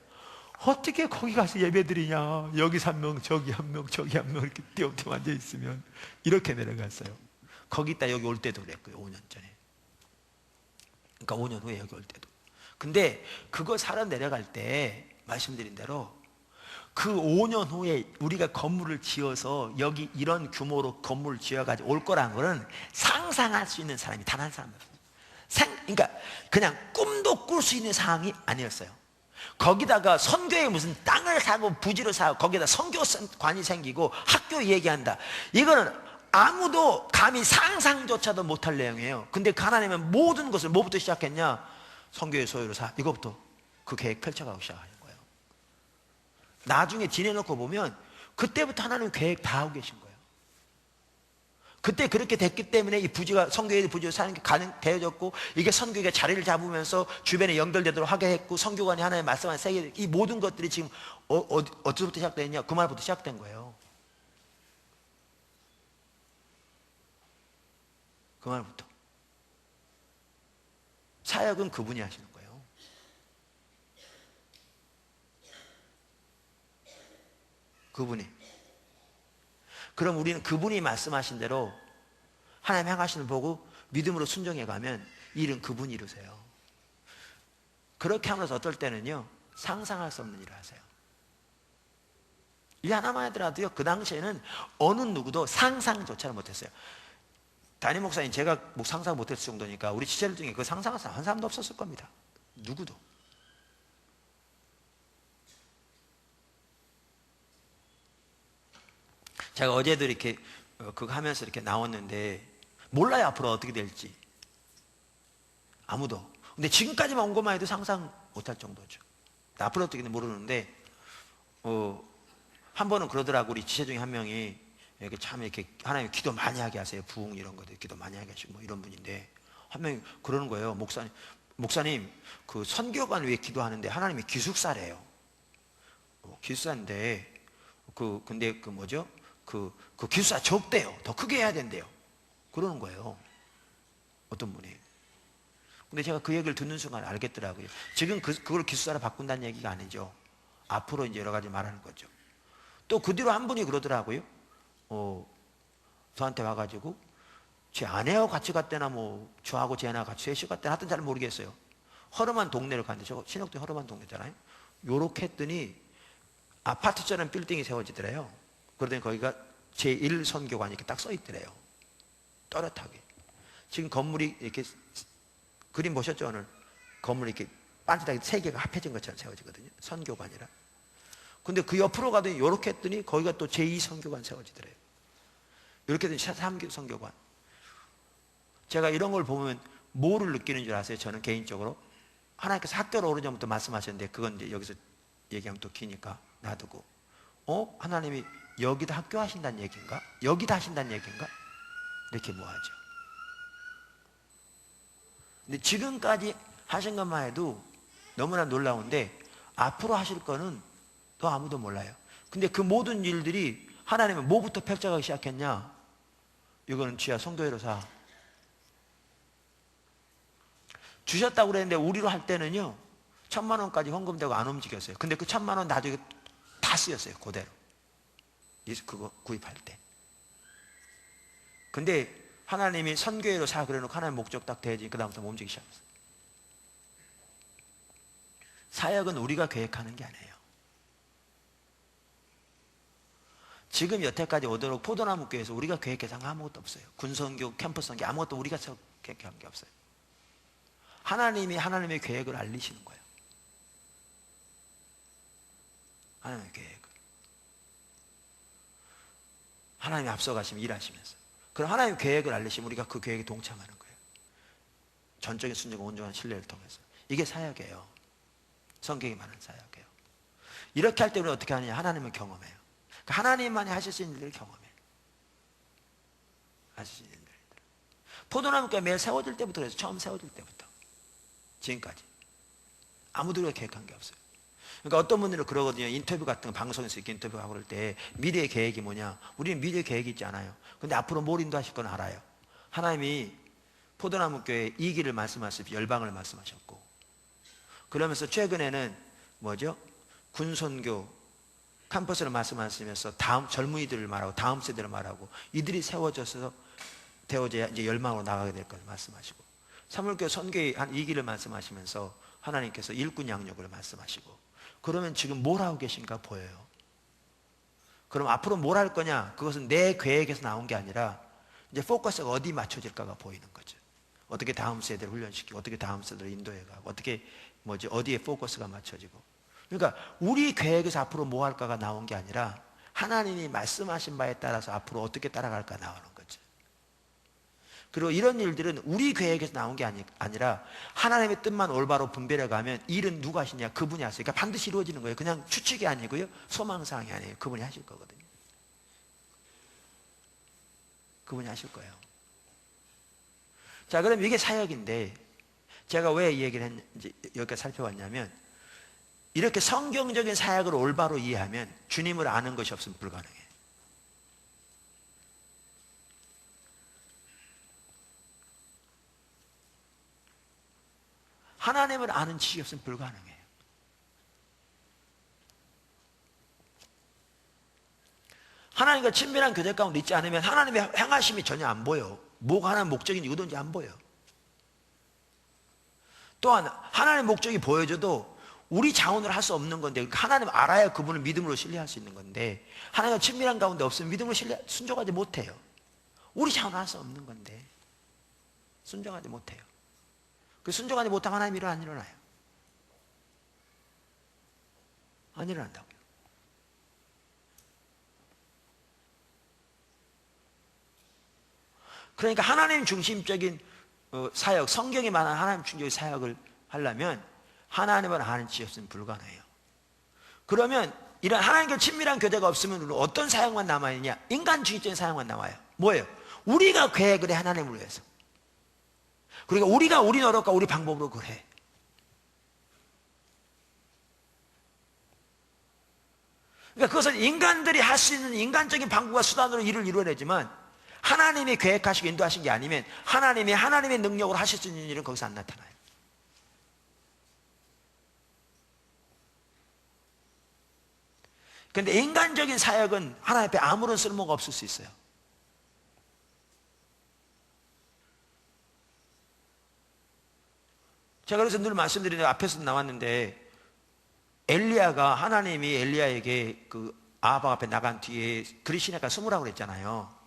어떻게 거기 가서 예배 드리냐, 여기서 한 명 저기 한 명 저기 한 명 이렇게 띄엄띄엄 앉아 있으면. 이렇게 내려갔어요. 거기다 여기 올 때도 그랬고요, 5년 전에. 그러니까 5년 후에 여기 올 때도. 근데 그거 사러 내려갈 때 말씀드린 대로 그 5년 후에 우리가 건물을 지어서 여기 이런 규모로 건물을 지어가지고 올 거라는 거는 상상할 수 있는 사람이 단 한 사람 없어요. 그러니까 그냥 꿈도 꿀 수 있는 상황이 아니었어요. 거기다가 선교에 무슨 땅을 사고 부지를 사고 거기다 선교관이 생기고 학교 얘기한다, 이거는 아무도 감히 상상조차도 못할 내용이에요. 근데 하나님은 모든 것을 뭐부터 시작했냐? 선교의 소유를 사, 이거부터 그 계획 펼쳐가고 시작하는 거예요. 나중에 지내놓고 보면 그때부터 하나님 계획 다 하고 계신 거예요. 그때 그렇게 됐기 때문에 이 부지가, 선교의 부지로 사는 게 되어졌고, 이게 선교가 자리를 잡으면서 주변에 연결되도록 하게 했고, 선교관이 하나의 말씀한 세계, 이 모든 것들이 지금 어디서부터 시작됐냐? 그 말부터 시작된 거예요. 그 말부터. 사역은 그분이 하시는 거예요. 그분이. 그럼 우리는 그분이 말씀하신 대로 하나님 향하시는 보고 믿음으로 순종해 가면 일은 그분이 이루세요. 그렇게 하면서 어떨 때는요, 상상할 수 없는 일을 하세요. 일 하나만 하더라도요, 그 당시에는 어느 누구도 상상조차를 못했어요. 담임 목사님, 제가 뭐 상상 못했을 정도니까 우리 지체들 중에 그 상상할 사람 한 사람도 없었을 겁니다. 누구도. 제가 어제도 이렇게 그거 하면서 이렇게 나왔는데 몰라요, 앞으로 어떻게 될지. 아무도. 근데 지금까지만 온 것만 해도 상상 못할 정도죠. 앞으로 어떻게 될지 모르는데 한 번은 그러더라고. 우리 지체 중에 한 명이 이렇게 참 이렇게 하나님 기도 많이 하게 하세요. 부흥 이런 것들 기도 많이 하게 하시고 뭐 이런 분인데, 한 명이 그러는 거예요. 목사님 그 선교관 위에 기도하는데 하나님이 기숙사래요. 기숙사인데 근데 그 뭐죠? 그 기숙사 적대요. 더 크게 해야 된대요. 그러는 거예요. 어떤 분이. 근데 제가 그 얘기를 듣는 순간 알겠더라고요. 지금 그걸 기숙사로 바꾼다는 얘기가 아니죠. 앞으로 이제 여러 가지 말하는 거죠. 또 그 뒤로 한 분이 그러더라고요. 저한테 와가지고 제 아내하고 같이 갔대나 뭐 저하고 제 아내하고 같이 셋이 갔대나 하여튼 잘 모르겠어요. 허름한 동네를 갔는데, 저 신옥동 허름한 동네잖아요. 요렇게 했더니 아파트처럼 빌딩이 세워지더래요. 그러더니 거기가 제1선교관이 이렇게 딱 써있더래요. 또렷하게. 지금 건물이 이렇게, 그림 보셨죠 오늘? 건물이 이렇게 반듯하게 세 개가 합해진 것처럼 세워지거든요. 선교관이라. 근데 그 옆으로 가더니 이렇게 했더니 거기가 또 제2선교관 세워지더래요. 이렇게 되니 3선교관. 제가 이런 걸 보면 뭐를 느끼는 줄 아세요? 저는 개인적으로 하나님께서 학교를 오르기 전부터 말씀하셨는데, 그건 이제 여기서 얘기하면 또 기니까 놔두고, 하나님이 여기다 학교 하신다는 얘기인가? 여기다 하신다는 얘기인가? 이렇게 뭐하죠. 근데 지금까지 하신 것만 해도 너무나 놀라운데, 앞으로 하실 거는 또 아무도 몰라요. 근데 그 모든 일들이 하나님은 뭐부터 펼쳐가기 시작했냐? 이거는 지하 성교회로 사. 주셨다고 그랬는데 우리로 할 때는요, 1,000만 원까지 헌금되고 안 움직였어요. 근데 그 1,000만 원 나중에 다 쓰였어요. 그대로. 그거 구입할 때. 근데 하나님이 선교회로 사 그래놓고 하나님 목적 딱 대야지. 그 다음부터 움직이기 시작했어요. 사역은 우리가 계획하는 게 아니에요. 지금 여태까지 오도록 포도나무 교회에서 우리가 계획해서 한 거 아무것도 없어요. 군선교, 캠퍼스 선교 아무것도 우리가 계획한 게 없어요. 하나님이 하나님의 계획을 알리시는 거예요. 하나님의 계획을. 하나님이 앞서가시면 일하시면서. 그럼 하나님의 계획을 알리시면 우리가 그 계획에 동참하는 거예요. 전적인 순종과 온전한 신뢰를 통해서. 이게 사역이에요. 성경이 말하는 사역이에요. 이렇게 할 때 우리는 어떻게 하느냐? 하나님을 경험해요. 그러니까 하나님만이 하실 수 있는 일을 경험해요. 하실 수 있는 일들. 포도나무가 매일 세워질 때부터 그래서 처음 세워질 때부터 지금까지 아무도 우리가 계획한 게 없어요. 그러니까 어떤 분들은 그러거든요. 인터뷰 같은 거 방송에서 이렇게 인터뷰하고 그럴 때 미래의 계획이 뭐냐? 우리는 미래의 계획이 있지 않아요. 근데 앞으로 뭘 인도하실 건 알아요. 하나님이 포도나무 교회 2기를 말씀하시고 열방을 말씀하셨고, 그러면서 최근에는 뭐죠? 군선교 캠퍼스를 말씀하시면서 다음 젊은이들을 말하고 다음 세대를 말하고 이들이 세워져서 되어져야 이제 열방으로 나가게 될 것을 말씀하시고, 사무엘교회 선교의 한 2기를 말씀하시면서 하나님께서 일꾼 양육을 말씀하시고, 그러면 지금 뭘 하고 계신가 보여요. 그럼 앞으로 뭘 할 거냐? 그것은 내 계획에서 나온 게 아니라 이제 포커스가 어디 맞춰질까가 보이는 거죠. 어떻게 다음 세대를 훈련시키고, 어떻게 다음 세대를 인도해가고, 어떻게 어디에 포커스가 맞춰지고. 그러니까 우리 계획에서 앞으로 뭐 할까가 나온 게 아니라 하나님이 말씀하신 바에 따라서 앞으로 어떻게 따라갈까 나오는 거죠. 그리고 이런 일들은 우리 계획에서 나온 게 아니라 하나님의 뜻만 올바로 분별해 가면 일은 누가 하시냐? 그분이 하세요. 그러니까 반드시 이루어지는 거예요. 그냥 추측이 아니고요, 소망사항이 아니에요. 그분이 하실 거거든요. 그분이 하실 거예요. 자, 그럼 이게 사역인데 제가 왜 이 얘기를 했는지 여기까지 살펴봤냐면, 이렇게 성경적인 사역을 올바로 이해하면 주님을 아는 것이 없으면 불가능해요. 하나님을 아는 지식이 없으면 불가능해요. 하나님과 친밀한 교제 가운데 있지 않으면 하나님의 행하심이 전혀 안 보여. 뭐가 하나님의 목적인지 의도인지 안 보여. 또한 하나님의 목적이 보여져도 우리 자원으로 할 수 없는 건데, 하나님 알아야 그분을 믿음으로 신뢰할 수 있는 건데, 하나님과 친밀한 가운데 없으면 믿음으로 순종하지 못해요. 우리 자원으로 할 수 없는 건데 순종하지 못해요. 그 순종하지 못하면 하나님 일은 안 일어나요. 안 일어난다고요. 그러니까 하나님 중심적인 사역, 성경에 말하는 하나님 중심적인 사역을 하려면 하나님을 아는 지식이 없으면 불가능해요. 그러면 이런 하나님과 친밀한 교제가 없으면 어떤 사역만 남아있냐? 인간주의적인 사역만 남아요. 뭐예요? 우리가 계획을 해, 하나님을 위해서. 그러니까 우리가 우리 노력과 우리 방법으로 그래. 그러니까 그것은 인간들이 할 수 있는 인간적인 방법과 수단으로 일을 이루어내지만, 하나님이 계획하시고 인도하신 게 아니면 하나님이 하나님의 능력으로 하실 수 있는 일은 거기서 안 나타나요. 그런데 인간적인 사역은 하나님 앞에 아무런 쓸모가 없을 수 있어요. 제가 그래서 늘 말씀드리는, 앞에서 나왔는데, 엘리야가 하나님이 엘리야에게 그 아합 앞에 나간 뒤에 그리 시내가 숨으라고 그랬잖아요.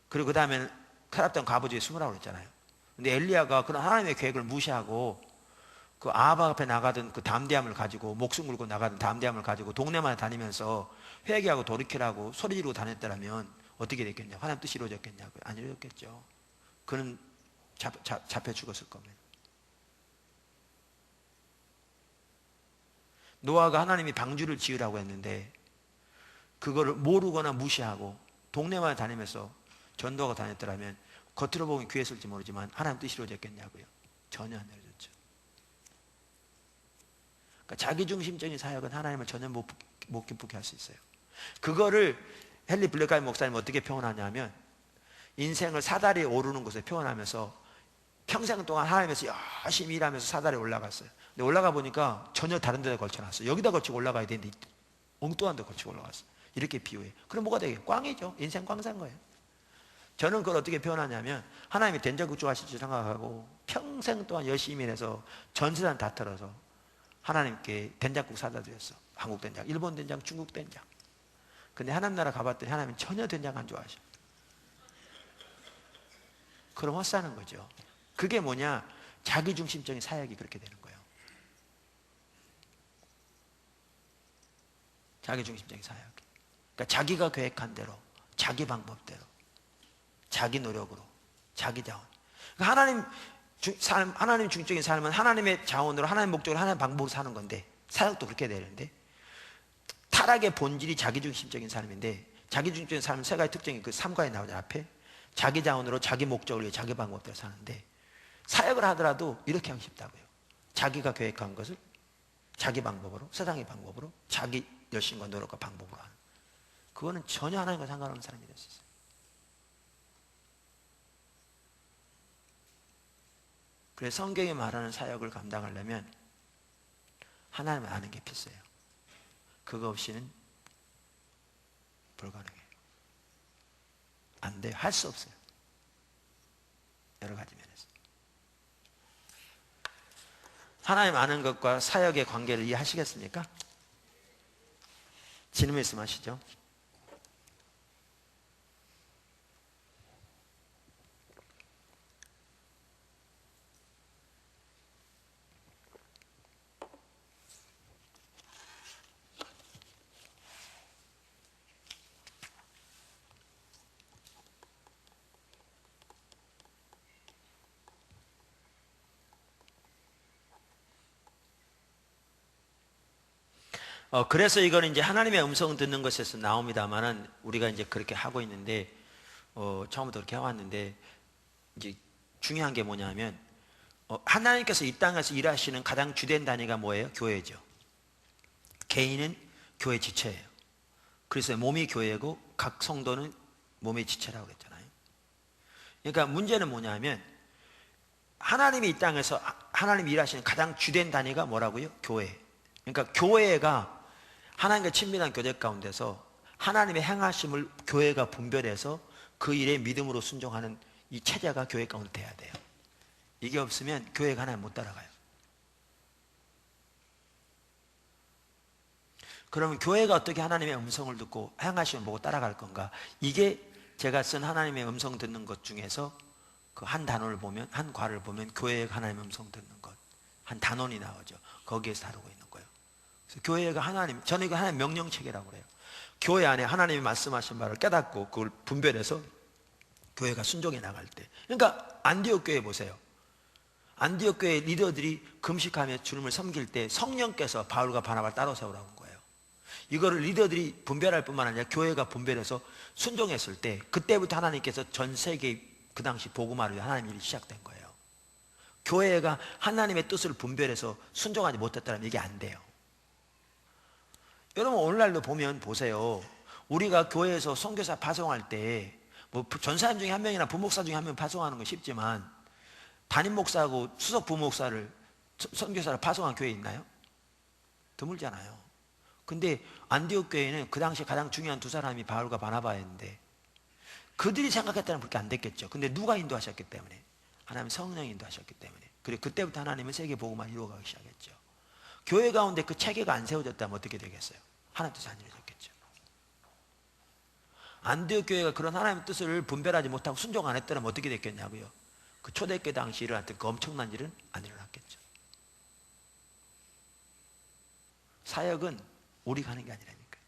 그리고 그 다음에 칼압당 과부지에 숨으라고 그랬잖아요. 근데 엘리야가 그런 하나님의 계획을 무시하고 그 아합 앞에 나가던 그 담대함을 가지고, 목숨 걸고 나가던 담대함을 가지고 동네만 다니면서 회개하고 돌이키라고 소리 지르고 다녔더라면 어떻게 됐겠냐고. 하나님 뜻이 이루어졌겠냐고요. 안 이루어졌겠죠. 그는 잡혀 죽었을 겁니다. 노아가 하나님이 방주를 지으라고 했는데 그거를 모르거나 무시하고 동네만 다니면서 전도하고 다녔더라면 겉으로 보면 귀했을지 모르지만 하나님 뜻이 이루어졌겠냐고요. 전혀 안 이루어졌죠. 그러니까 자기중심적인 사역은 하나님을 전혀 못 기쁘게 할 수 있어요. 그거를 헨리 블랙카이 목사님은 어떻게 표현하냐면, 인생을 사다리에 오르는 것을 표현하면서 평생 동안 하나님에서 열심히 일하면서 사다리에 올라갔어요. 근데 올라가 보니까 전혀 다른 데다 걸쳐놨어요. 여기다 걸치고 올라가야 되는데 엉뚱한 데 걸치고 올라갔어요. 이렇게 비유해요. 그럼 뭐가 되겠어요? 꽝이죠. 인생 꽝 산 거예요. 저는 그걸 어떻게 표현하냐면, 하나님이 된장국주 하실 줄 생각하고 평생 동안 열심히 일해서 전세산 다 털어서 하나님께 된장국 사다 드렸어. 한국 된장, 일본 된장, 중국 된장. 근데 하나님 나라 가봤더니 하나님은 전혀 된장 안 좋아하셔. 그럼 헛사는 거죠. 그게 뭐냐? 자기중심적인 사역이 그렇게 되는 거예요. 자기중심적인 사역. 그러니까 자기가 계획한 대로, 자기 방법대로, 자기 노력으로, 자기 자원. 그러니까 하나님 중적인 삶은 하나님의 자원으로, 하나님의 목적으로, 하나님의 방법으로 사는 건데, 사역도 그렇게 되는데, 타락의 본질이 자기중심적인 삶인데, 자기중심적인 삶은 세 가지 특징이 그 3과에 나오죠. 앞에 자기 자원으로, 자기 목적을 위해 자기 방법대로 사는데, 사역을 하더라도 이렇게 하고 싶다고요. 자기가 계획한 것을 자기 방법으로, 세상의 방법으로, 자기 열심과 노력과 방법으로 하는, 그거는 전혀 하나님과 상관없는 사람이 될 수 있어요. 그래서 성경이 말하는 사역을 감당하려면 하나님을 아는 게 필수예요. 그거 없이는 불가능해요. 안 돼요. 할 수 없어요. 여러 가지 면에서. 하나님 아는 것과 사역의 관계를 이해하시겠습니까? 질문 말씀하시죠. 그래서 이거는 이제 하나님의 음성 듣는 것에서 나옵니다만은 우리가 이제 그렇게 하고 있는데, 처음부터 그렇게 해왔는데, 이제 중요한 게 뭐냐면, 하나님께서 이 땅에서 일하시는 가장 주된 단위가 뭐예요? 교회죠. 개인은 교회 지체예요. 그래서 몸이 교회고 각 성도는 몸의 지체라고 그랬잖아요. 그러니까 문제는 뭐냐면, 하나님이 이 땅에서 하나님이 일하시는 가장 주된 단위가 뭐라고요? 교회. 그러니까 교회가 하나님과 친밀한 교제 가운데서 하나님의 행하심을 교회가 분별해서 그 일에 믿음으로 순종하는 이 체제가 교회 가운데 돼야 돼요. 이게 없으면 교회가 하나님 못 따라가요. 그러면 교회가 어떻게 하나님의 음성을 듣고 행하심을 보고 따라갈 건가? 이게 제가 쓴 하나님의 음성 듣는 것 중에서 그 한 단어를 보면, 한 과를 보면 교회가 하나님의 음성 듣는 것, 한 단원이 나오죠. 거기에서 다루고 있는 거예요. 그래서 교회가 하나님, 저는 이거 하나님 명령체계라고 그래요. 교회 안에 하나님이 말씀하신 바를 깨닫고 그걸 분별해서 교회가 순종해 나갈 때. 그러니까 안디옥 교회 보세요. 안디옥 교회 리더들이 금식하며 주님을 섬길 때 성령께서 바울과 바나바를 따로 세우라고 한 거예요. 이거를 리더들이 분별할 뿐만 아니라 교회가 분별해서 순종했을 때, 그때부터 하나님께서 전 세계 그 당시 복음화를 위해 하나님 일이 시작된 거예요. 교회가 하나님의 뜻을 분별해서 순종하지 못했다면 이게 안 돼요. 여러분 오늘날도 보면 보세요. 우리가 교회에서 선교사 파송할 때 뭐 전사님 중에 한 명이나 부목사 중에 한 명 파송하는 건 쉽지만, 담임 목사하고 수석 부목사를 선교사를 파송한 교회 있나요? 드물잖아요. 근데 안디옥 교회는 그 당시 가장 중요한 두 사람이 바울과 바나바였는데, 그들이 생각했다면 그렇게 안 됐겠죠. 근데 누가 인도하셨기 때문에? 하나님 성령이 인도하셨기 때문에. 그리고 그때부터 하나님은 세계 복음화 이루어가기 시작했죠. 교회 가운데 그 체계가 안 세워졌다면 어떻게 되겠어요? 하나님 뜻이 안 이루어졌겠죠. 안디옥 교회가 그런 하나님의 뜻을 분별하지 못하고 순종 안 했더라면 어떻게 됐겠냐고요? 그 초대교회 당시 일어났던 그 엄청난 일은 안 일어났겠죠. 사역은 우리가 하는 게 아니라니까요.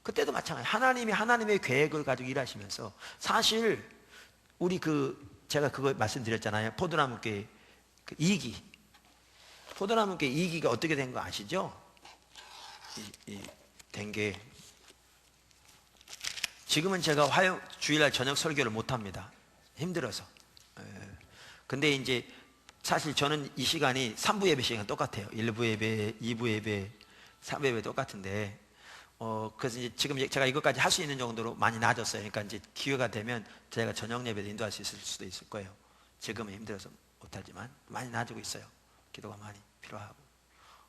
그때도 마찬가지. 하나님이 하나님의 계획을 가지고 일하시면서, 사실 우리 제가 그거 말씀드렸잖아요. 포도나무교회 그 2기. 포도나무교회 2기가 어떻게 된 거 아시죠? 된 게, 지금은 제가 주일날 저녁 설교를 못 합니다. 힘들어서. 근데 이제 사실 저는 이 시간이 3부 예배 시간 똑같아요. 1부 예배, 2부 예배, 3부 예배 똑같은데, 그래서 이제 지금 제가 이것까지 할 수 있는 정도로 많이 나아졌어요. 그러니까 이제 기회가 되면 제가 저녁 예배도 인도할 수 있을 수도 있을 거예요. 지금은 힘들어서 못하지만 많이 나아지고 있어요. 기도가 많이 필요하고.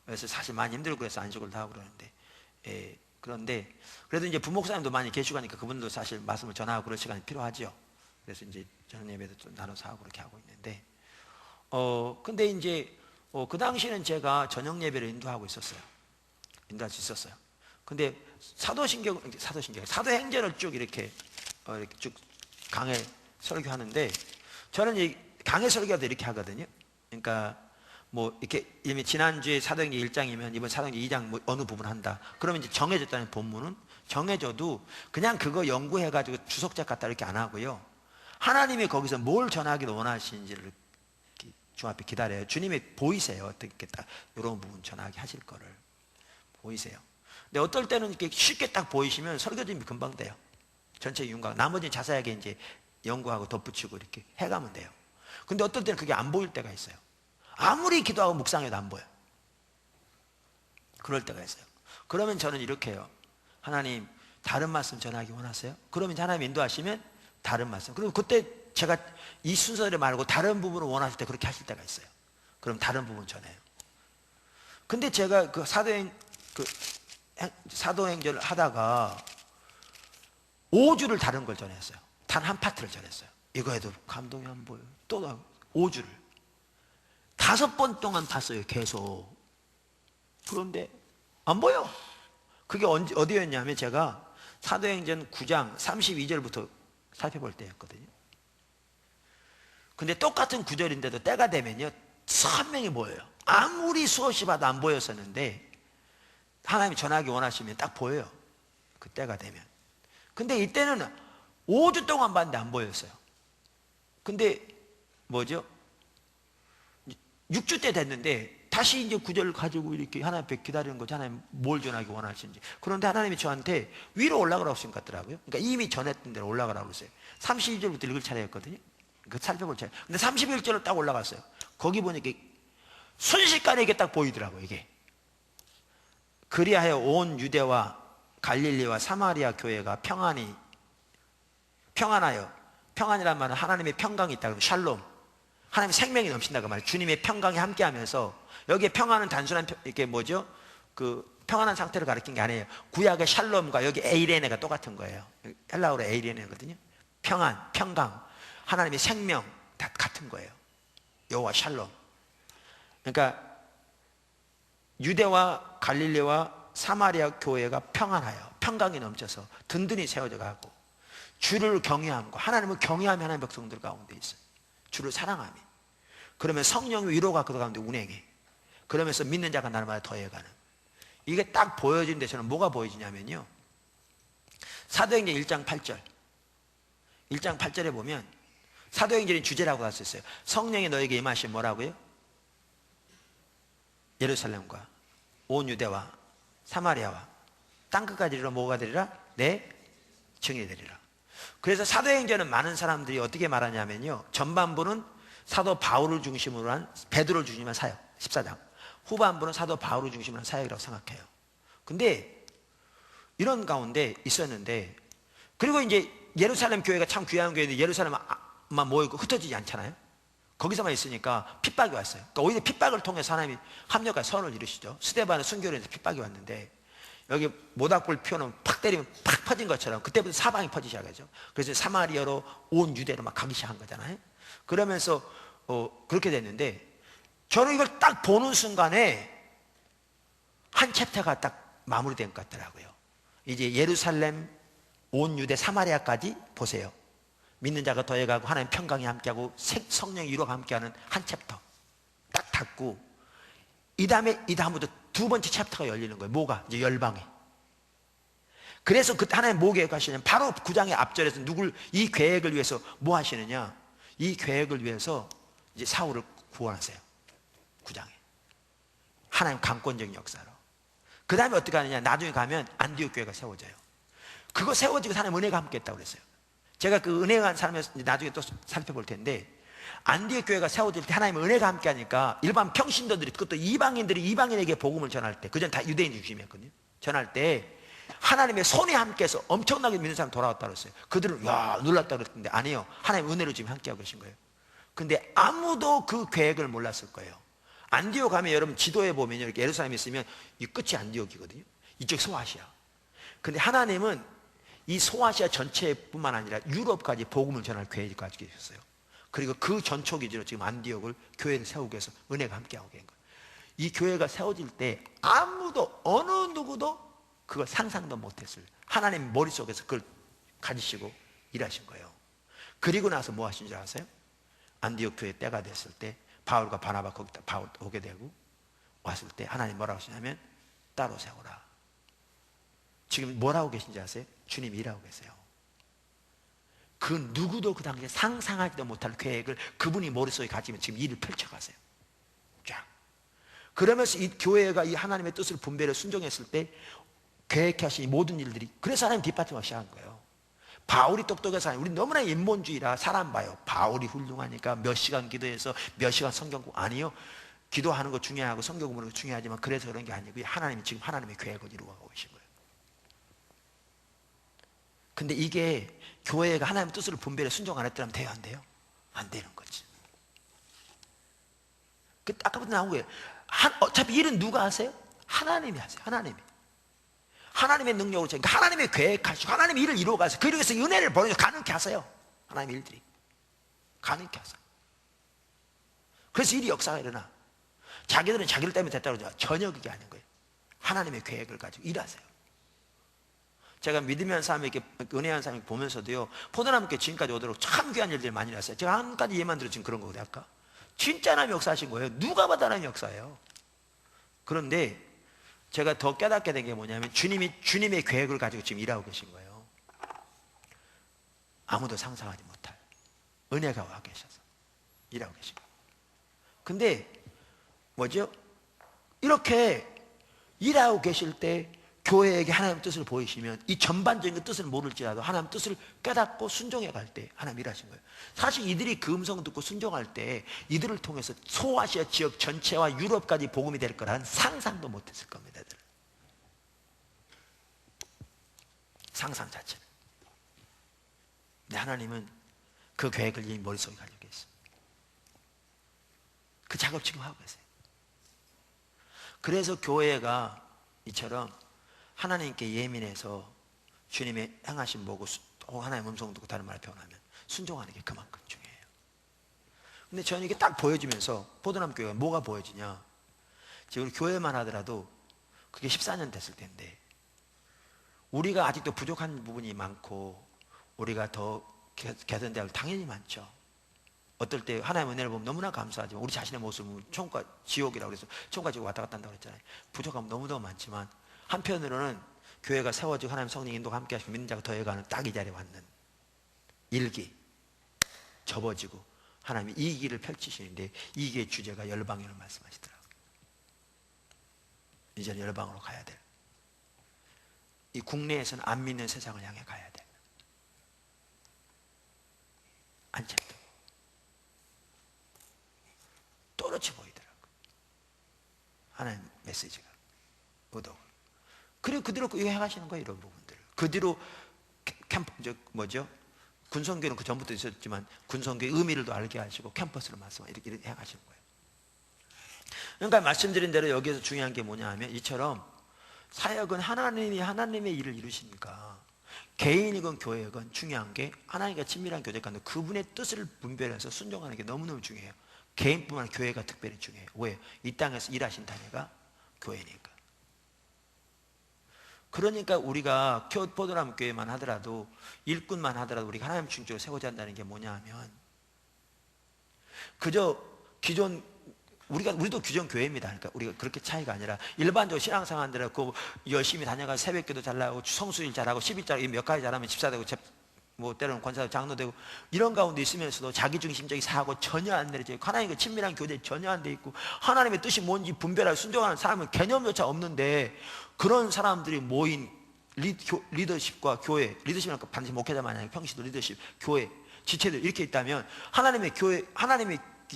그래서 사실 많이 힘들고 그래서 안식을 다 하고 그러는데, 그런데 그래도 이제 부목사님도 많이 계시고 하니까 그분도 사실 말씀을 전하고 그럴 시간이 필요하죠. 그래서 이제 저녁 예배도 좀 나눠서 하고 그렇게 하고 있는데, 근데 이제 그 당시에는 제가 저녁 예배를 인도하고 있었어요. 인도할 수 있었어요. 근데 사도행전을 쭉 이렇게 쭉 강해 설교하는데, 저는 이 강해 설교도 이렇게 하거든요. 그러니까 뭐 이렇게 이미 지난주에 사도행전 1장이면 이번 사도행전 2장 뭐 어느 부분 한다. 그러면 이제 정해졌다는 본문은 정해져도 그냥 그거 연구해가지고 주석책 갖다 이렇게 안 하고요. 하나님이 거기서 뭘 전하기를 원하시는지를 주 앞에 기다려요. 주님이 보이세요. 어떻게 딱 이런 부분 전하게 하실 거를 보이세요. 근데 어떨 때는 이렇게 쉽게 딱 보이시면 설교집이 금방 돼요. 전체 윤곽. 나머지는 자세하게 이제 연구하고 덧붙이고 이렇게 해가면 돼요. 근데 어떨 때는 그게 안 보일 때가 있어요. 아무리 기도하고 묵상해도 안 보여. 그럴 때가 있어요. 그러면 저는 이렇게 해요. 하나님, 다른 말씀 전하기 원하세요? 그러면 하나님 인도하시면 다른 말씀. 그리고 그때 제가 이 순서를 말고 다른 부분을 원하실 때 그렇게 하실 때가 있어요. 그럼 다른 부분 전해요. 근데 제가 그 사도행전을 하다가 5주를 다른 걸 전했어요. 단 한 파트를 전했어요. 이거 해도 감동이 안 보여요. 또 5주를 5번 동안 봤어요. 계속. 그런데 안 보여. 그게 어디였냐면 제가 사도행전 9장 32절부터 살펴볼 때였거든요. 근데 똑같은 구절인데도 때가 되면요 선명히 보여요. 아무리 수없이 봐도 안 보였었는데 하나님이 전하기 원하시면 딱 보여요. 그 때가 되면. 근데 이때는 5주 동안 봤는데 안 보였어요. 근데 뭐죠? 6주 때 됐는데 다시 이제 구절을 가지고 이렇게 하나님 앞에 기다리는 거죠. 하나님 뭘 전하기 원하시는지. 그런데 하나님이 저한테 위로 올라가라고 하신 것 같더라고요. 그러니까 이미 전했던 대로 올라가라고 했어요. 32절부터 읽을 차례였거든요. 그 살펴볼 차례. 근데 31절로 딱 올라갔어요. 거기 보니까 순식간에 이게 딱 보이더라고요. 이게. 그리하여 온 유대와 갈릴리와 사마리아 교회가 평안하여, 평안이란 말은 하나님의 평강이 있다. 그러면 샬롬. 하나님의 생명이 넘친다고 말이에요. 주님의 평강이 함께 하면서, 여기에 평안은 단순한, 이게 뭐죠? 그 평안한 상태를 가리킨 게 아니에요. 구약의 샬롬과 여기 에이레네가 똑같은 거예요. 헬라어로 에이레네거든요. 평안, 평강, 하나님의 생명 다 같은 거예요. 여호와 샬롬. 그러니까 유대와 갈릴리와 사마리아 교회가 평안하여, 평강이 넘쳐서 든든히 세워져 가고, 주를 경외함과, 하나님을 경외하며 하나님의 백성들 가운데 있어요. 주를 사랑하며. 그러면 성령의 위로가 그 가운데 운행해. 그러면서 믿는 자가 날마다 더해가는. 이게 딱 보여지는데 저는 뭐가 보여지냐면요, 사도행전 1장 8절. 1장 8절에 보면 사도행전의 주제라고 할 수 있어요. 성령이 너에게 임하시면 뭐라고요? 예루살렘과 온 유대와 사마리아와 땅끝까지 이르러 뭐가 되리라? 내 증인이 되리라. 그래서 사도행전은 많은 사람들이 어떻게 말하냐면요, 전반부는 사도 바울을 중심으로 한, 베드로를 중심으로 한 사역 14장, 후반부는 사도 바울을 중심으로 한 사역이라고 생각해요. 근데 이런 가운데 있었는데, 그리고 이제 예루살렘 교회가 참 귀한 교회인데 예루살렘만 모이고 흩어지지 않잖아요. 거기서만 있으니까 핍박이 왔어요. 그러니까 오히려 핍박을 통해서 하나님이 합력과 선을 이루시죠. 스데반은 순교로에서 핍박이 왔는데, 여기 모닥불 피워놓으면 팍 때리면 팍 퍼진 것처럼 그때부터 사방이 퍼지기 시작하죠. 그래서 사마리아로 온 유대로 막 가기 시작한 거잖아요. 그러면서 그렇게 됐는데, 저는 이걸 딱 보는 순간에 한 챕터가 딱 마무리된 것 같더라고요. 이제 예루살렘, 온 유대, 사마리아까지 보세요. 믿는 자가 더해가고 하나님 평강이 함께하고 성령의 위로가 함께하는 한 챕터 딱 닫고, 이 다음부터 두 번째 챕터가 열리는 거예요. 뭐가? 이제 열방에. 그래서 그때 하나님 뭐 계획하시냐면, 바로 9장의 앞절에서 이 계획을 위해서 뭐 하시느냐, 이 계획을 위해서 이제 사울을 구원하세요. 9장에 하나님 강권적인 역사로. 그 다음에 어떻게 하느냐, 나중에 가면 안디옥 교회가 세워져요. 그거 세워지고 하나님 은혜가 함께 했다고 그랬어요. 제가 그 은혜가 사람을 나중에 또 살펴볼 텐데, 안디옥 교회가 세워질 때 하나님의 은혜가 함께 하니까 일반 평신도들이, 그것도 이방인들이 이방인에게 복음을 전할 때, 그전 다 유대인 중심이었거든요. 전할 때 하나님의 손이 함께해서 엄청나게 믿는 사람 돌아왔다고 그랬어요. 그들은 야 놀랐다고 그랬는데, 아니에요. 하나님 은혜로 지금 함께하고 계신 거예요. 근데 아무도 그 계획을 몰랐을 거예요. 안디옥 가면 여러분 지도에 보면 이렇게 예루살렘이 있으면 이 끝이 안디옥이거든요. 이쪽 소아시아. 근데 하나님은 이 소아시아 전체뿐만 아니라 유럽까지 복음을 전할 계획을 가지고 계셨어요. 그리고 그 전초 기지로 지금 안디옥을 교회를 세우기 위해서 은혜가 함께하고 계신 거예요. 이 교회가 세워질 때 아무도, 어느 누구도 그걸 상상도 못했을 하나님 머릿속에서 그걸 가지시고 일하신 거예요. 그리고 나서 뭐 하신 줄 아세요? 안디옥 교회 때가 됐을 때 바울과 바나바 거기다 바울 오게 되고 왔을 때 하나님 뭐라고 하시냐면 따로 세워라. 지금 뭐라고 계신지 아세요? 주님이 일하고 계세요. 그 누구도 그 당시에 상상하지도 못할 계획을 그분이 머릿속에 가지면 지금 일을 펼쳐가세요. 쫙. 그러면서 이 교회가 이 하나님의 뜻을 분별해 순종했을 때 계획하신 이 모든 일들이, 그래서 하나님 뒷받침하기 시작한 거예요. 바울이 똑똑해서, 우리 너무나 인본주의라 사람 봐요. 바울이 훌륭하니까 몇 시간 기도해서 몇 시간 성경 공부. 아니요, 기도하는 거 중요하고 성경 공부하는 거 중요하지만 그래서 그런 게 아니고 하나님이 지금 하나님의 계획을 이루어가고 계신 거예요. 근데 이게 교회가 하나님의 뜻을 분별해 순종 안 했더라면 돼요, 안 돼요? 안 되는 거지. 아까부터 나온 거예요. 어차피 일은 누가 하세요? 하나님이 하세요. 하나님의 능력으로, 그러니까 하나님의 계획하시고 하나님의 일을 이루어가세요. 그러기 위해서 은혜를 보내서 가능케 하세요. 하나님의 일들이 가능케 하세요. 그래서 일이 역사가 일어나. 자기들은 자기를 때문에 됐다고 그러죠. 전혀 그게 아닌 거예요. 하나님의 계획을 가지고 일하세요. 제가 믿으면 사람이 이렇게 은혜한 사람을 보면서도요, 포도나무께 지금까지 오도록 참 귀한 일들이 많이 났어요. 제가 한 가지 예만 들어 지금 그런 거거든요. 아까 진짜 하나님 역사하신 거예요. 누가 봐도 하나님 역사예요. 그런데 제가 더 깨닫게 된 게 뭐냐면 주님의 계획을 가지고 지금 일하고 계신 거예요. 아무도 상상하지 못할 은혜가 와 계셔서 일하고 계신 거예요. 근데 뭐죠? 이렇게 일하고 계실 때 교회에게 하나님의 뜻을 보이시면 이 전반적인 뜻을 모를지라도 하나님의 뜻을 깨닫고 순종해 갈 때 하나님 일하신 거예요. 사실 이들이 그 음성 듣고 순종할 때 이들을 통해서 소아시아 지역 전체와 유럽까지 복음이 될 거라는 상상도 못했을 겁니다. 애들. 상상 자체는. 근데 하나님은 그 계획을 이미 머릿속에 가지고 계십니다. 그 작업 지금 하고 계세요. 그래서 교회가 이처럼 하나님께 예민해서 주님의 행하신 보고 하나님의 음성 듣고 다른 말을 표현하면 순종하는 게 그만큼 중요해요. 근데 저는 이게 딱 보여지면서 포도나무 교회가 뭐가 보여지냐, 지금 교회만 하더라도 그게 14년 됐을 텐데 우리가 아직도 부족한 부분이 많고 우리가 더 개선돼야 할 당연히 많죠. 어떨 때 하나님의 은혜를 보면 너무나 감사하지만 우리 자신의 모습은 천국과 지옥이라고 그래서 천국과 지옥 왔다 갔다 한다고 그랬잖아요. 부족함은 너무너무 많지만 한편으로는 교회가 세워지고 하나님 성령 인도가 함께 하시고 믿는 자가 더해가는 딱 이 자리에 왔는 일기 접어지고 하나님이 이 길을 펼치시는데 이 길의 주제가 열방이라는 말씀하시더라고요. 이제는 열방으로 가야 돼. 이 국내에서는 안 믿는 세상을 향해 가야 돼. 안 참다. 또렷이 보이더라고요. 하나님 메시지가 의도가. 그리고 그대로 이거 행하시는 거예요. 이런 부분들. 그 뒤로 캠프 뭐죠? 군성교는 그 전부터 있었지만 군성교의 의미를 더 알게 하시고 캠퍼스를 말씀하시고 이렇게 행하시는 거예요. 그러니까 말씀드린 대로 여기에서 중요한 게 뭐냐 하면 이처럼 사역은 하나님의 일을 이루시니까 개인이건 교회건 중요한 게 하나님과 친밀한 교제 가운데 그분의 뜻을 분별해서 순종하는 게 너무너무 중요해요. 개인뿐만 아니라 교회가 특별히 중요해요. 왜? 이 땅에서 일하신 단위가 교회니까. 그러니까 우리가 포도나무 교회만 하더라도 일꾼만 하더라도 우리가 하나님 중적으로 세워야 한다는 게 뭐냐 하면 그저 기존 우리도 기존 교회입니다. 그러니까 우리가 그렇게 차이가 아니라 일반적으로 신앙생활들은 그 열심히 다녀가서 새벽기도 잘하고 성수일 잘하고 10일 몇 가지 잘하면 집사되고 뭐 때로는 권사되고 장로되고 이런 가운데 있으면서도 자기중심적인 사고 전혀 안 내려져 하나님과 친밀한 교제 전혀 안 돼 있고 하나님의 뜻이 뭔지 분별하고 순종하는 사람은 개념조차 없는데 그런 사람들이 모인 리더십과 교회, 리더십은 반드시 목회자만 아니라 평시도 리더십, 교회, 지체들 이렇게 있다면 하나님의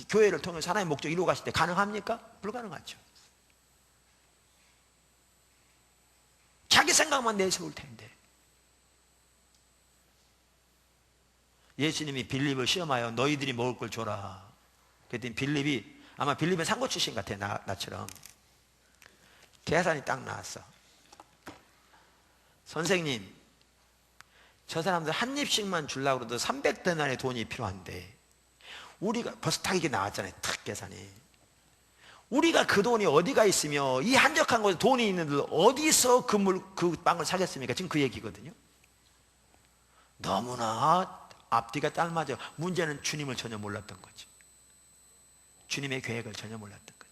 교회를 통해서 하나님의 목적 이루어 가실 때 가능합니까? 불가능하죠. 자기 생각만 내세울 텐데. 예수님이 빌립을 시험하여 너희들이 먹을 걸 줘라. 그랬더니 빌립이 아마 빌립은 상고 출신 같아. 나처럼 계산이 딱 나왔어. 선생님, 저 사람들 한 입씩만 주려고 그래도 300데나리의 돈이 필요한데 우리가 벌써 딱 이게 나왔잖아요. 탁 계산이. 우리가 그 돈이 어디가 있으며 이 한적한 곳에 돈이 있는데 어디서 그 빵을 사겠습니까? 지금 그 얘기거든요. 너무나 앞뒤가 딱 맞아. 문제는 주님을 전혀 몰랐던 거지. 주님의 계획을 전혀 몰랐던 거지.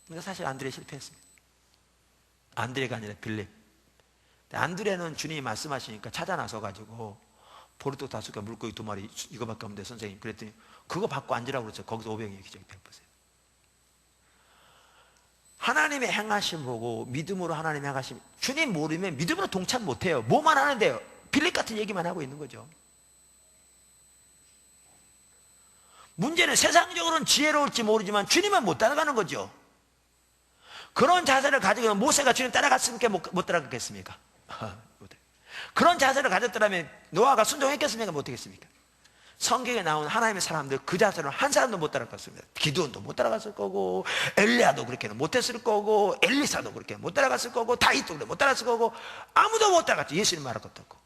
그러니까 사실 안드레 실패했습니다. 안드레가 아니라 빌립. 안드레는 주님이 말씀하시니까 찾아 나서가지고 보르토 다섯개 물고기 2마리 이거밖에 없는데 선생님 그랬더니 그거 받고 앉으라고 그랬죠. 거기서 500의 기적이 베푸세요. 하나님의 행하심 보고 믿음으로 하나님의 행하심, 주님 모르면 믿음으로 동참 못해요. 뭐만 하는데요, 빌립 같은 얘기만 하고 있는 거죠. 문제는 세상적으로는 지혜로울지 모르지만 주님은 못 따라가는 거죠. 그런 자세를 가지고 모세가 주님 따라갔습니까? 못 따라갔겠습니까? 그런 자세를 가졌더라면 노아가 순종했겠습니까? 못했겠습니까? 성경에 나온 하나님의 사람들 그 자세로 한 사람도 못 따라갔습니다. 기드온도 못 따라갔을 거고, 엘리야도 그렇게는 못했을 거고, 엘리사도 그렇게 못 따라갔을 거고, 다윗도 그렇게 못 따라갔을 거고, 아무도 못 따라갔죠. 예수님 말할 것도 없고.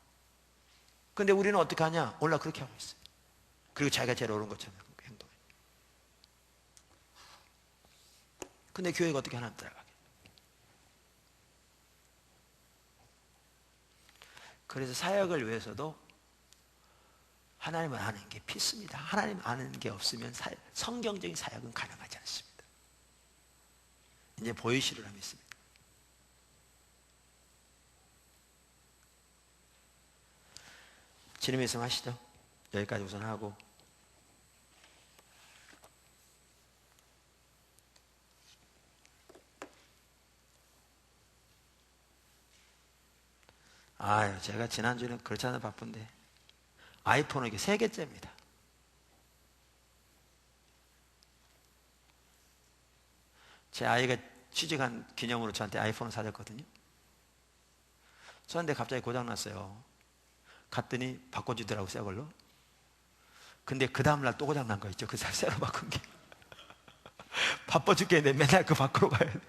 근데 우리는 어떻게 하냐? 올라 그렇게 하고 있어요. 그리고 자기가 제일 옳은 것처럼 행동해. 근데 교회가 어떻게 하나님 따라가게? 그래서 사역을 위해서도 하나님을 아는 게 필수입니다. 하나님 아는 게 없으면 성경적인 사역은 가능하지 않습니다. 이제 보이시리라 믿습니다. 주님 말씀하시죠. 여기까지 우선 하고, 아유, 제가 지난주에는 그렇지 않아 바쁜데 아이폰은 이게 3개째입니다. 제 아이가 취직한 기념으로 저한테 아이폰을 사줬거든요. 그런데 갑자기 고장났어요. 갔더니 바꿔주더라고, 새 걸로. 근데 그 다음날 또 고장난 거 있죠. 그 새로 바꾼 게. 바빠 죽겠는데 맨날 그 바꾸러 가야 돼.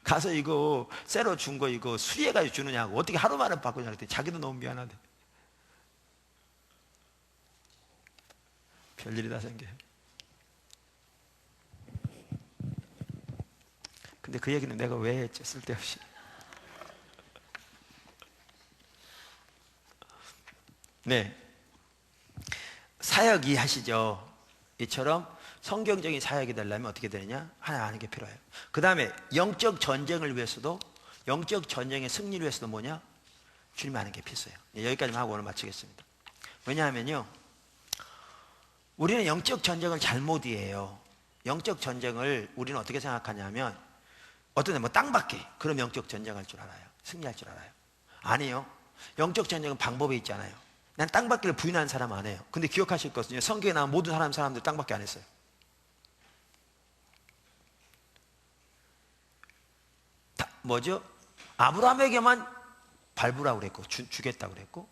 가서 이거 새로 준 거 이거 수리해가지고 주느냐고, 어떻게 하루 만에 바꾸냐고 했더니 자기도 너무 미안하대. 별일이 다 생겨요. 근데 그 얘기는 내가 왜 했지? 쓸데없이. 네, 사역 이해하시죠? 이처럼 성경적인 사역이 되려면 어떻게 되느냐? 하나 아는 게 필요해요. 그 다음에 영적 전쟁을 위해서도, 영적 전쟁의 승리를 위해서도 뭐냐? 주님 아는 게 필수예요. 여기까지만 하고 오늘 마치겠습니다. 왜냐하면요, 우리는 영적 전쟁을 잘못 이해해요. 영적 전쟁을 우리는 어떻게 생각하냐면, 어떤 데 뭐 땅밖에, 그럼 영적 전쟁할 줄 알아요. 승리할 줄 알아요. 아니요, 영적 전쟁은 방법이 있잖아요. 난 땅받기를 부인하는 사람 안 해요. 근데 기억하실 것은요, 성경에 나온 모든 사람들 땅받기 안 했어요. 뭐죠? 아브라함에게만 밟으라고 그랬고, 주겠다고 그랬고,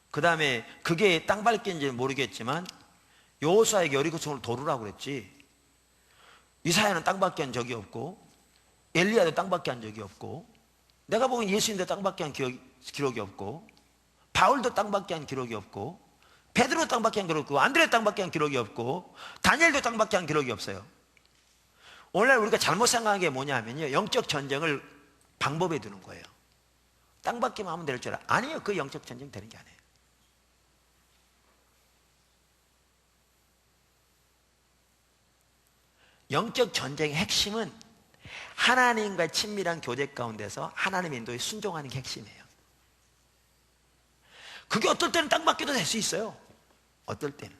그 다음에 그게 땅밟기인지 모르겠지만 여호수아에게 여리고성을 도르라고 그랬지, 이사야는 땅받기 한 적이 없고, 엘리야도 땅받기 한 적이 없고, 내가 보기엔 예수님도 땅받기 한 기록이 없고, 바울도 땅받기 한 기록이 없고, 베드로 땅받기 한 기록이 없고, 안드레 땅받기 한 기록이 없고, 다니엘도 땅받기 한 기록이 없어요. 오늘날 우리가 잘못 생각한 게 뭐냐면요, 영적 전쟁을 방법에 두는 거예요. 땅받기만 하면 될 줄 알아. 아니에요. 그 영적 전쟁 되는 게 아니에요. 영적 전쟁의 핵심은 하나님과의 친밀한 교제 가운데서 하나님의 인도에 순종하는 게 핵심이에요. 그게 어떨 때는 땅받기도 될 수 있어요. 어떨 때는.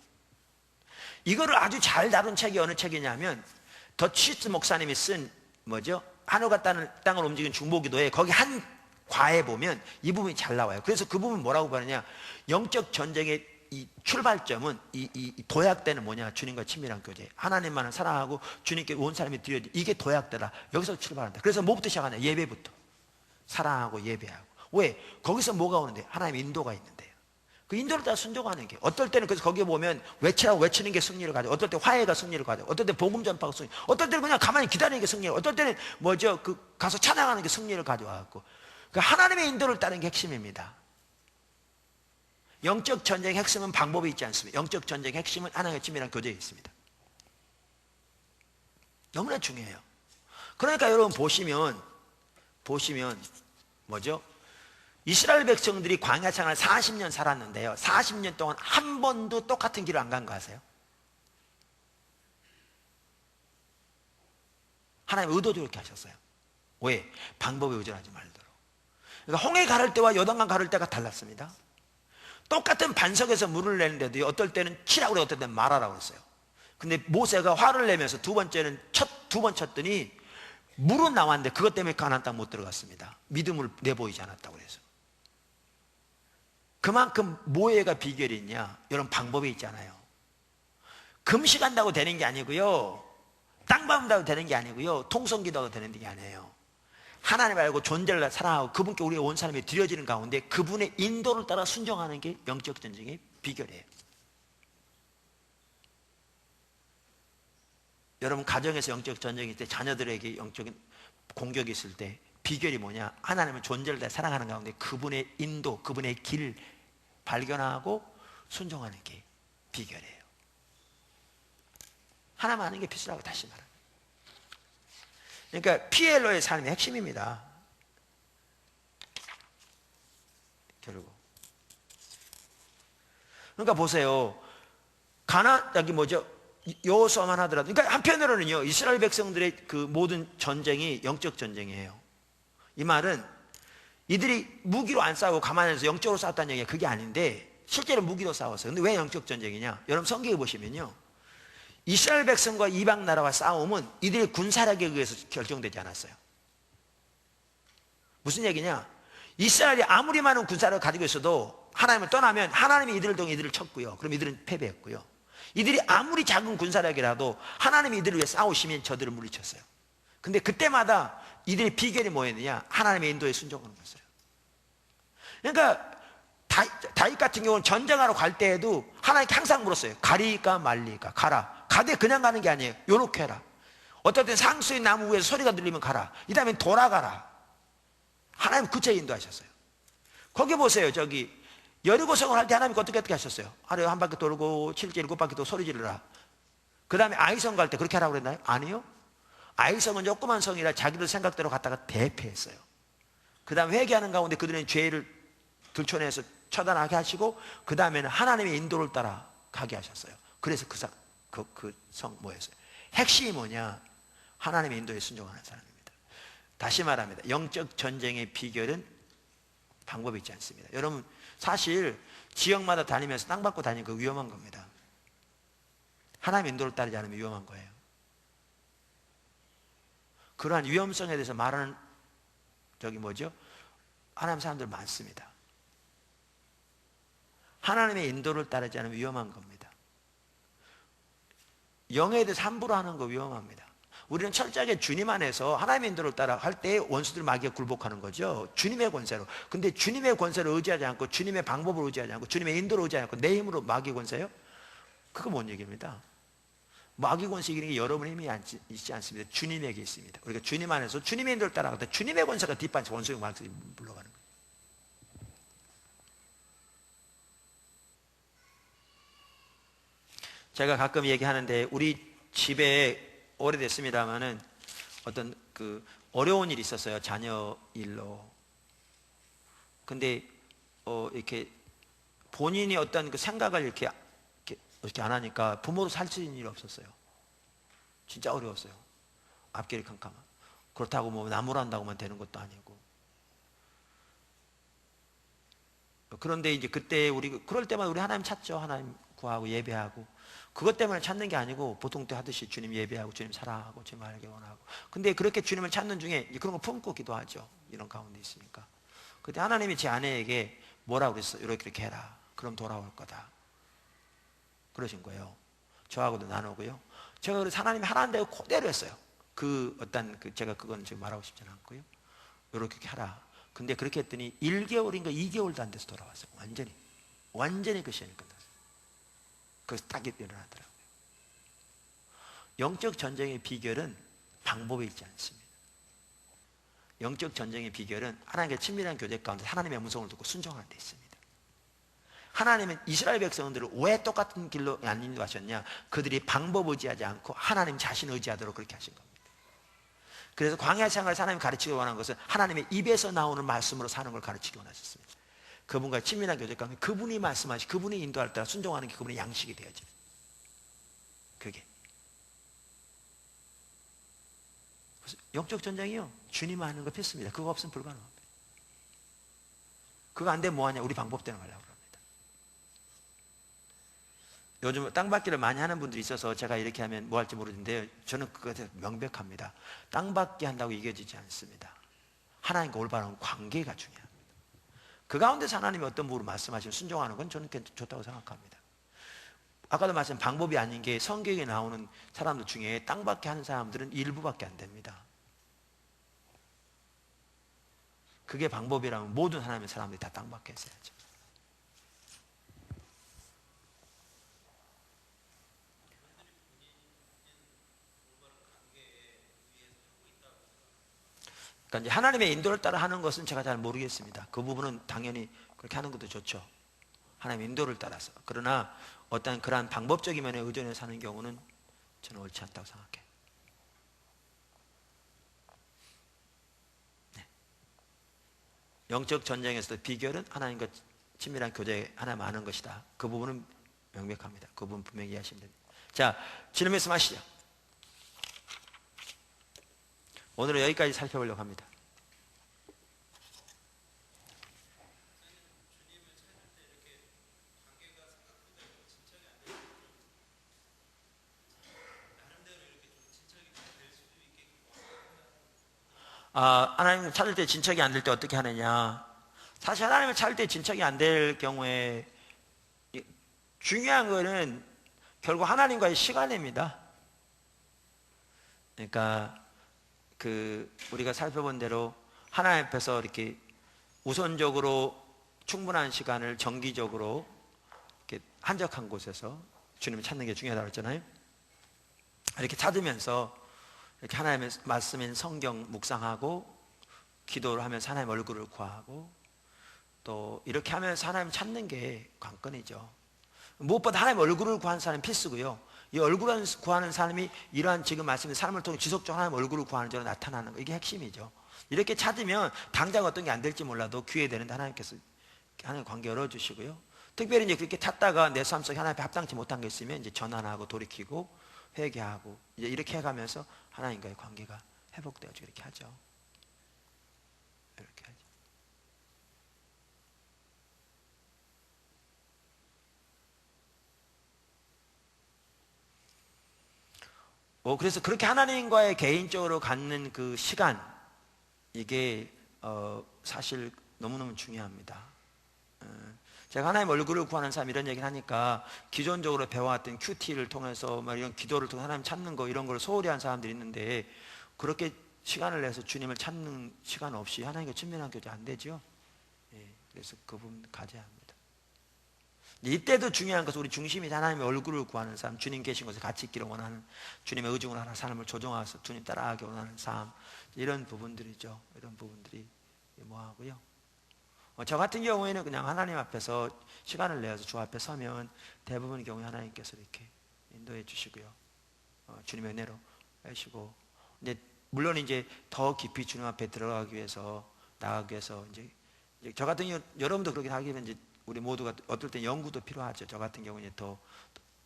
이거를 아주 잘 다룬 책이 어느 책이냐면 더 치스 목사님이 쓴 뭐죠? 하늘과 땅을 움직이는 중보기도에 거기 한 과에 보면 이 부분이 잘 나와요. 그래서 그 부분 뭐라고 말하냐? 영적 전쟁의 이 출발점은 이 도약대는 뭐냐? 주님과 친밀한 교제. 하나님만을 사랑하고 주님께 온 사람이 드려야 돼. 이게 도약대다. 여기서 출발한다. 그래서 뭐부터 시작하냐? 예배부터. 사랑하고 예배하고. 왜? 거기서 뭐가 오는데? 하나님의 인도가 있는데요. 그 인도를 따라 순종하는 게. 어떨 때는 그래서 거기에 보면 외치라고 외치는 게 승리를 가져. 어떨 때 화해가 승리를 가져. 어떨 때 복음 전파가 승리. 어떨 때는 그냥 가만히 기다리는 게 승리를. 어떨 때는 뭐죠? 그 가서 찬양하는 게 승리를 가져와갖고. 그 하나님의 인도를 따르는 게 핵심입니다. 영적 전쟁의 핵심은 방법이 있지 않습니다. 영적 전쟁의 핵심은 하나님의 친밀한 교제에 있습니다. 너무나 중요해요. 그러니까 여러분 보시면 뭐죠? 이스라엘 백성들이 광야 생활 40년 살았는데요, 40년 동안 한 번도 똑같은 길을 안 간 거 아세요? 하나님 의도적으로 그렇게 하셨어요. 왜? 방법에 의존하지 말도록. 그러니까 홍해 가를 때와 요단강 가를 때가 달랐습니다. 똑같은 반석에서 물을 내는데도 어떨 때는 치라고 그래요, 어떨 때는 말하라고 했어요. 근데 모세가 화를 내면서 두 번째는 두 번 쳤더니 물은 나왔는데 그것 때문에 가나안 땅 못 들어갔습니다. 믿음을 내보이지 않았다고 해서. 그만큼 뭐에가 비결이 있냐? 여러분, 방법이 있잖아요. 금식한다고 되는 게 아니고요, 땅 밟는다고 되는 게 아니고요, 통성기도하고 되는 게 아니에요. 하나님 알고 존재를 사랑하고 그분께 우리가 온 사람이 드려지는 가운데 그분의 인도를 따라 순종하는 게 영적 전쟁의 비결이에요. 여러분, 가정에서 영적 전쟁이 있을 때, 자녀들에게 영적인 공격이 있을 때 비결이 뭐냐? 하나님의 존재를 다 사랑하는 가운데 그분의 인도, 그분의 길 발견하고 순종하는 게 비결이에요. 하나만 아는 게 필수라고 다시 말합니다. 그러니까 피엘로의 삶의 핵심입니다. 결국. 그러니까 보세요. 여기 뭐죠? 여호수아만 하더라도, 그러니까 한편으로는요, 이스라엘 백성들의 그 모든 전쟁이 영적 전쟁이에요. 이 말은 이들이 무기로 안 싸우고 가만히 있어서 영적으로 싸웠다는 얘기가 그게 아닌데, 실제로 무기로 싸웠어요. 근데 왜 영적 전쟁이냐? 여러분, 성경에 보시면요, 이스라엘 백성과 이방 나라와 싸움은 이들의 군사력에 의해서 결정되지 않았어요. 무슨 얘기냐? 이스라엘이 아무리 많은 군사력을 가지고 있어도 하나님을 떠나면 하나님이 이들을 통해 이들을 쳤고요, 그럼 이들은 패배했고요. 이들이 아무리 작은 군사력이라도 하나님이 이들을 위해 싸우시면 저들을 물리쳤어요. 근데 그때마다 이들의 비결이 뭐였느냐? 하나님의 인도에 순종하는 거였어요. 그러니까 다윗 같은 경우는 전쟁하러 갈 때에도 하나님께 항상 물었어요. 가리까 말리까? 가라. 가되 그냥 가는 게 아니에요. 요렇게 해라. 어떨 땐 상수의 나무 위에서 소리가 들리면 가라. 이 다음에 돌아가라. 하나님 구체에 인도하셨어요. 거기 보세요. 저기 여리고성을 할 때 하나님 어떻게 하셨어요? 하루에 한 바퀴 돌고 7째 7바퀴 돌고 소리 지르라. 그 다음에 아이성 갈 때 그렇게 하라고 그랬나요? 아니요. 아이성은 조그만 성이라 자기들 생각대로 갔다가 대패했어요. 그 다음에 회개하는 가운데 그들의 죄를 들춰내서 처단하게 하시고, 그 다음에는 하나님의 인도를 따라 가게 하셨어요. 그래서 그 성 뭐였어요? 핵심이 뭐냐? 하나님의 인도에 순종하는 사람입니다. 다시 말합니다. 영적 전쟁의 비결은 방법이 있지 않습니다. 여러분, 사실 지역마다 다니면서 땅 밟고 다니는 거 위험한 겁니다. 하나님의 인도를 따르지 않으면 위험한 거예요. 그러한 위험성에 대해서 말하는 하나님 사람들 많습니다. 하나님의 인도를 따르지 않으면 위험한 겁니다. 영에 대해서 함부로 하는 거 위험합니다. 우리는 철저하게 주님 안에서 하나님의 인도를 따라 할 때 원수들 마귀에 굴복하는 거죠. 주님의 권세로. 근데 주님의 권세를 의지하지 않고, 주님의 방법을 의지하지 않고, 주님의 인도를 의지하지 않고 내 힘으로 마귀 권세요? 그거 뭔 얘기입니다. 마귀 권세 이기는 게 여러분의 힘이 있지 않습니다. 주님에게 있습니다. 우리가 주님 안에서 주님의 인도를 따라갈 때 주님의 권세가 뒷받쳐 원수의 마귀를 물러가는 거예요. 제가 가끔 얘기하는데, 우리 집에 오래됐습니다만은 어떤 그 어려운 일이 있었어요. 자녀 일로. 근데 이렇게 본인이 어떤 그 생각을 이렇게 안 하니까 부모로 살 수 있는 일이 없었어요. 진짜 어려웠어요. 앞길이 캄캄한. 그렇다고 뭐 나무란다고만 되는 것도 아니고. 그런데 이제 그때 그럴 때마다 우리 하나님 찾죠. 하나님 구하고 예배하고. 그것 때문에 찾는 게 아니고, 보통 때 하듯이 주님 예배하고 주님 사랑하고 주님 알게 원하고. 근데 그렇게 주님을 찾는 중에 그런 거 품고 기도하죠. 이런 가운데 있으니까. 그때 하나님이 제 아내에게 뭐라고 그랬어요? 이렇게 해라. 그럼 돌아올 거다. 그러신 거예요. 저하고도 나누고요. 제가 그래서 하나님이 하라는 대로 그대로 했어요. 제가 그건 지금 말하고 싶지는 않고요. 이렇게 하라. 근데 그렇게 했더니 1개월인가 2개월도 안 돼서 돌아왔어요. 완전히 그 시간이 끝났어요. 그래서 딱 일어나더라고요. 영적 전쟁의 비결은 방법에 있지 않습니다. 영적 전쟁의 비결은 하나님과 친밀한 교제 가운데 하나님의 음성을 듣고 순종하는 데 있습니다. 하나님은 이스라엘 백성들을 왜 똑같은 길로 안 인도하셨냐? 그들이 방법 의지하지 않고 하나님 자신 의지하도록 그렇게 하신 겁니다. 그래서 광야 생활을 하나님 가르치기 원하는 것은 하나님의 입에서 나오는 말씀으로 사는 걸 가르치기 원하셨습니다. 그분과 친밀한 교제 가운데 그분이 말씀하시, 그분이 인도할 때 순종하는 게 그분의 양식이 되어져요. 그게 영적 전쟁이요, 주님 하는 거 필수입니다. 그거 없으면 불가능합니다. 그거 안 되면 뭐하냐? 우리 방법대로 하려고 합니다. 요즘 땅받기를 많이 하는 분들이 있어서 제가 이렇게 하면 뭐 할지 모르는데 저는 그것에 명백합니다. 땅받기 한다고 이겨지지 않습니다. 하나님과 올바른 관계가 중요합니다. 그 가운데서 하나님이 어떤 부분으로 말씀하시면 순종하는 건 저는 좋다고 생각합니다. 아까도 말씀 방법이 아닌 게 성경에 나오는 사람들 중에 땅받기 하는 사람들은 일부밖에 안 됩니다. 그게 방법이라면 모든 하나님의 사람들이 다 땅받기 했어야죠. 그러니까 이제 하나님의 인도를 따라 하는 것은 제가 잘 모르겠습니다. 그 부분은 당연히 그렇게 하는 것도 좋죠. 하나님의 인도를 따라서. 그러나 어떤 그러한 방법적인 면에 의존해 사는 경우는 저는 옳지 않다고 생각해요. 네. 영적 전쟁에서도 비결은 하나님과 친밀한 교제에 하나님 아는 것이다. 그 부분은 명백합니다. 그 부분 분명히 이해하시면 됩니다. 자, 주님 말씀하시죠. 오늘은 여기까지 살펴보려고 합니다. 하나님을 찾을 때 진척이 안 될 때 어떻게 하느냐? 사실 하나님을 찾을 때 진척이 안 될 경우에 중요한 거는 결국 하나님과의 시간입니다. 그러니까 우리가 살펴본 대로 하나님 앞에서 이렇게 우선적으로 충분한 시간을 정기적으로 이렇게 한적한 곳에서 주님을 찾는 게 중요하다고 했잖아요. 이렇게 찾으면서 이렇게 하나님의 말씀인 성경 묵상하고 기도를 하면서 하나님 얼굴을 구하고 또 이렇게 하면서 하나님 찾는 게 관건이죠. 무엇보다 하나님 얼굴을 구하는 사람이 필수고요. 이 얼굴을 구하는 사람이 이러한 지금 말씀인 삶을 통해 지속적으로 하나님 얼굴을 구하는 자로 나타나는 거, 이게 핵심이죠. 이렇게 찾으면 당장 어떤 게 안 될지 몰라도 기회 되는데 하나님께서 하나님 관계 열어주시고요. 특별히 이제 그렇게 찾다가 내 삶 속에 하나님 앞에 합당치 못한 게 있으면 이제 전환하고 돌이키고 회개하고 이제 이렇게 해가면서 하나님과의 관계가 회복되어지고 이렇게 하죠. 이렇게 하죠. 그래서 그렇게 하나님과의 개인적으로 갖는 그 시간, 이게 사실 너무너무 중요합니다. 제가 하나님 얼굴을 구하는 사람 이런 얘기를 하니까 기존적으로 배워왔던 큐티를 통해서 막 이런 기도를 통해 하나님 찾는 거 이런 걸 소홀히 한 사람들이 있는데, 그렇게 시간을 내서 주님을 찾는 시간 없이 하나님과 친밀한 교제 안 되죠. 그래서 그 부분 가져야 합니다. 이때도 중요한 것은 우리 중심이 하나님의 얼굴을 구하는 삶, 주님 계신 곳에 같이 있기를 원하는, 주님의 의중을 하나 삶을 조정해서 주님 따라가기 원하는 삶, 이런 부분들이죠. 이런 부분들이 뭐하고요. 저 같은 경우에는 그냥 하나님 앞에서 시간을 내어서 주 앞에 서면 대부분의 경우에 하나님께서 이렇게 인도해 주시고요. 주님의 은혜로 하시고, 근데 물론 이제 더 깊이 주님 앞에 들어가기 위해서, 나가기 위해서 이제 저 같은 경우, 여러분도 그렇게 하기 위해서 이제 우리 모두가 어떨 때 연구도 필요하죠. 저 같은 경우는 이제 더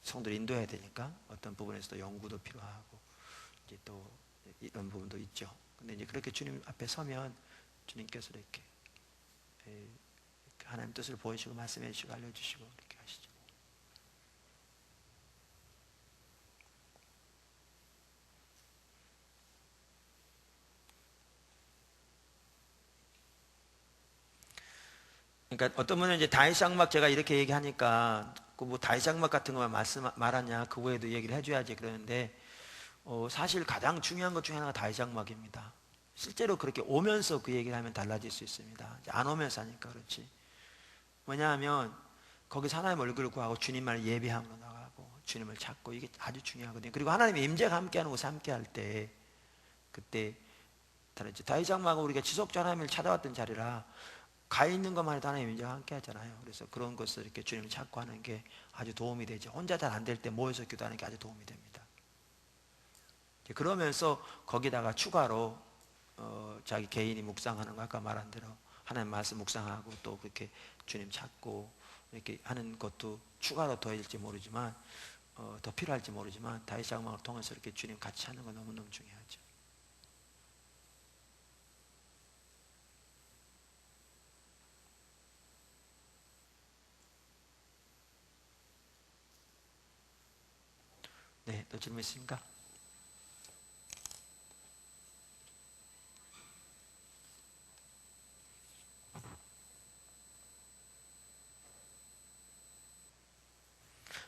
성도를 인도해야 되니까 어떤 부분에서도 연구도 필요하고 이제 또 이런 부분도 있죠. 근데 이제 그렇게 주님 앞에 서면 주님께서 이렇게 하나님 뜻을 보이시고 말씀해 주시고 알려주시고 이렇게 하시죠. 그러니까 어떤 분은 이제 다윗장막 제가 이렇게 얘기하니까 그 뭐 다윗장막 같은 것만 말하냐, 그 외에도 얘기를 해줘야지 그러는데, 사실 가장 중요한 것 중에 하나가 다윗장막입니다. 실제로 그렇게 오면서 그 얘기를 하면 달라질 수 있습니다. 안 오면서 하니까 그렇지. 왜냐하면 거기서 하나님 얼굴을 구하고 주님만을 예배함으로 나가고 주님을 찾고, 이게 아주 중요하거든요. 그리고 하나님의 임재가 함께하는 곳에 함께할 때, 그때 다윗장막은 우리가 지속적으로 하나님을 찾아왔던 자리라 가 있는 것만 해도 하나님 이제 함께 하잖아요. 그래서 그런 것을 이렇게 주님을 찾고 하는 게 아주 도움이 되죠. 혼자 잘 안 될 때 모여서 기도하는 게 아주 도움이 됩니다. 그러면서 거기다가 추가로 자기 개인이 묵상하는 거, 아까 말한 대로 하나님 말씀 묵상하고 또 그렇게 주님 찾고 이렇게 하는 것도 추가로 더해질지 모르지만 더 필요할지 모르지만 다윗 장막을 통해서 이렇게 주님 같이 찾는 건 너무너무 중요하죠. 네, 또 질문 있습니까?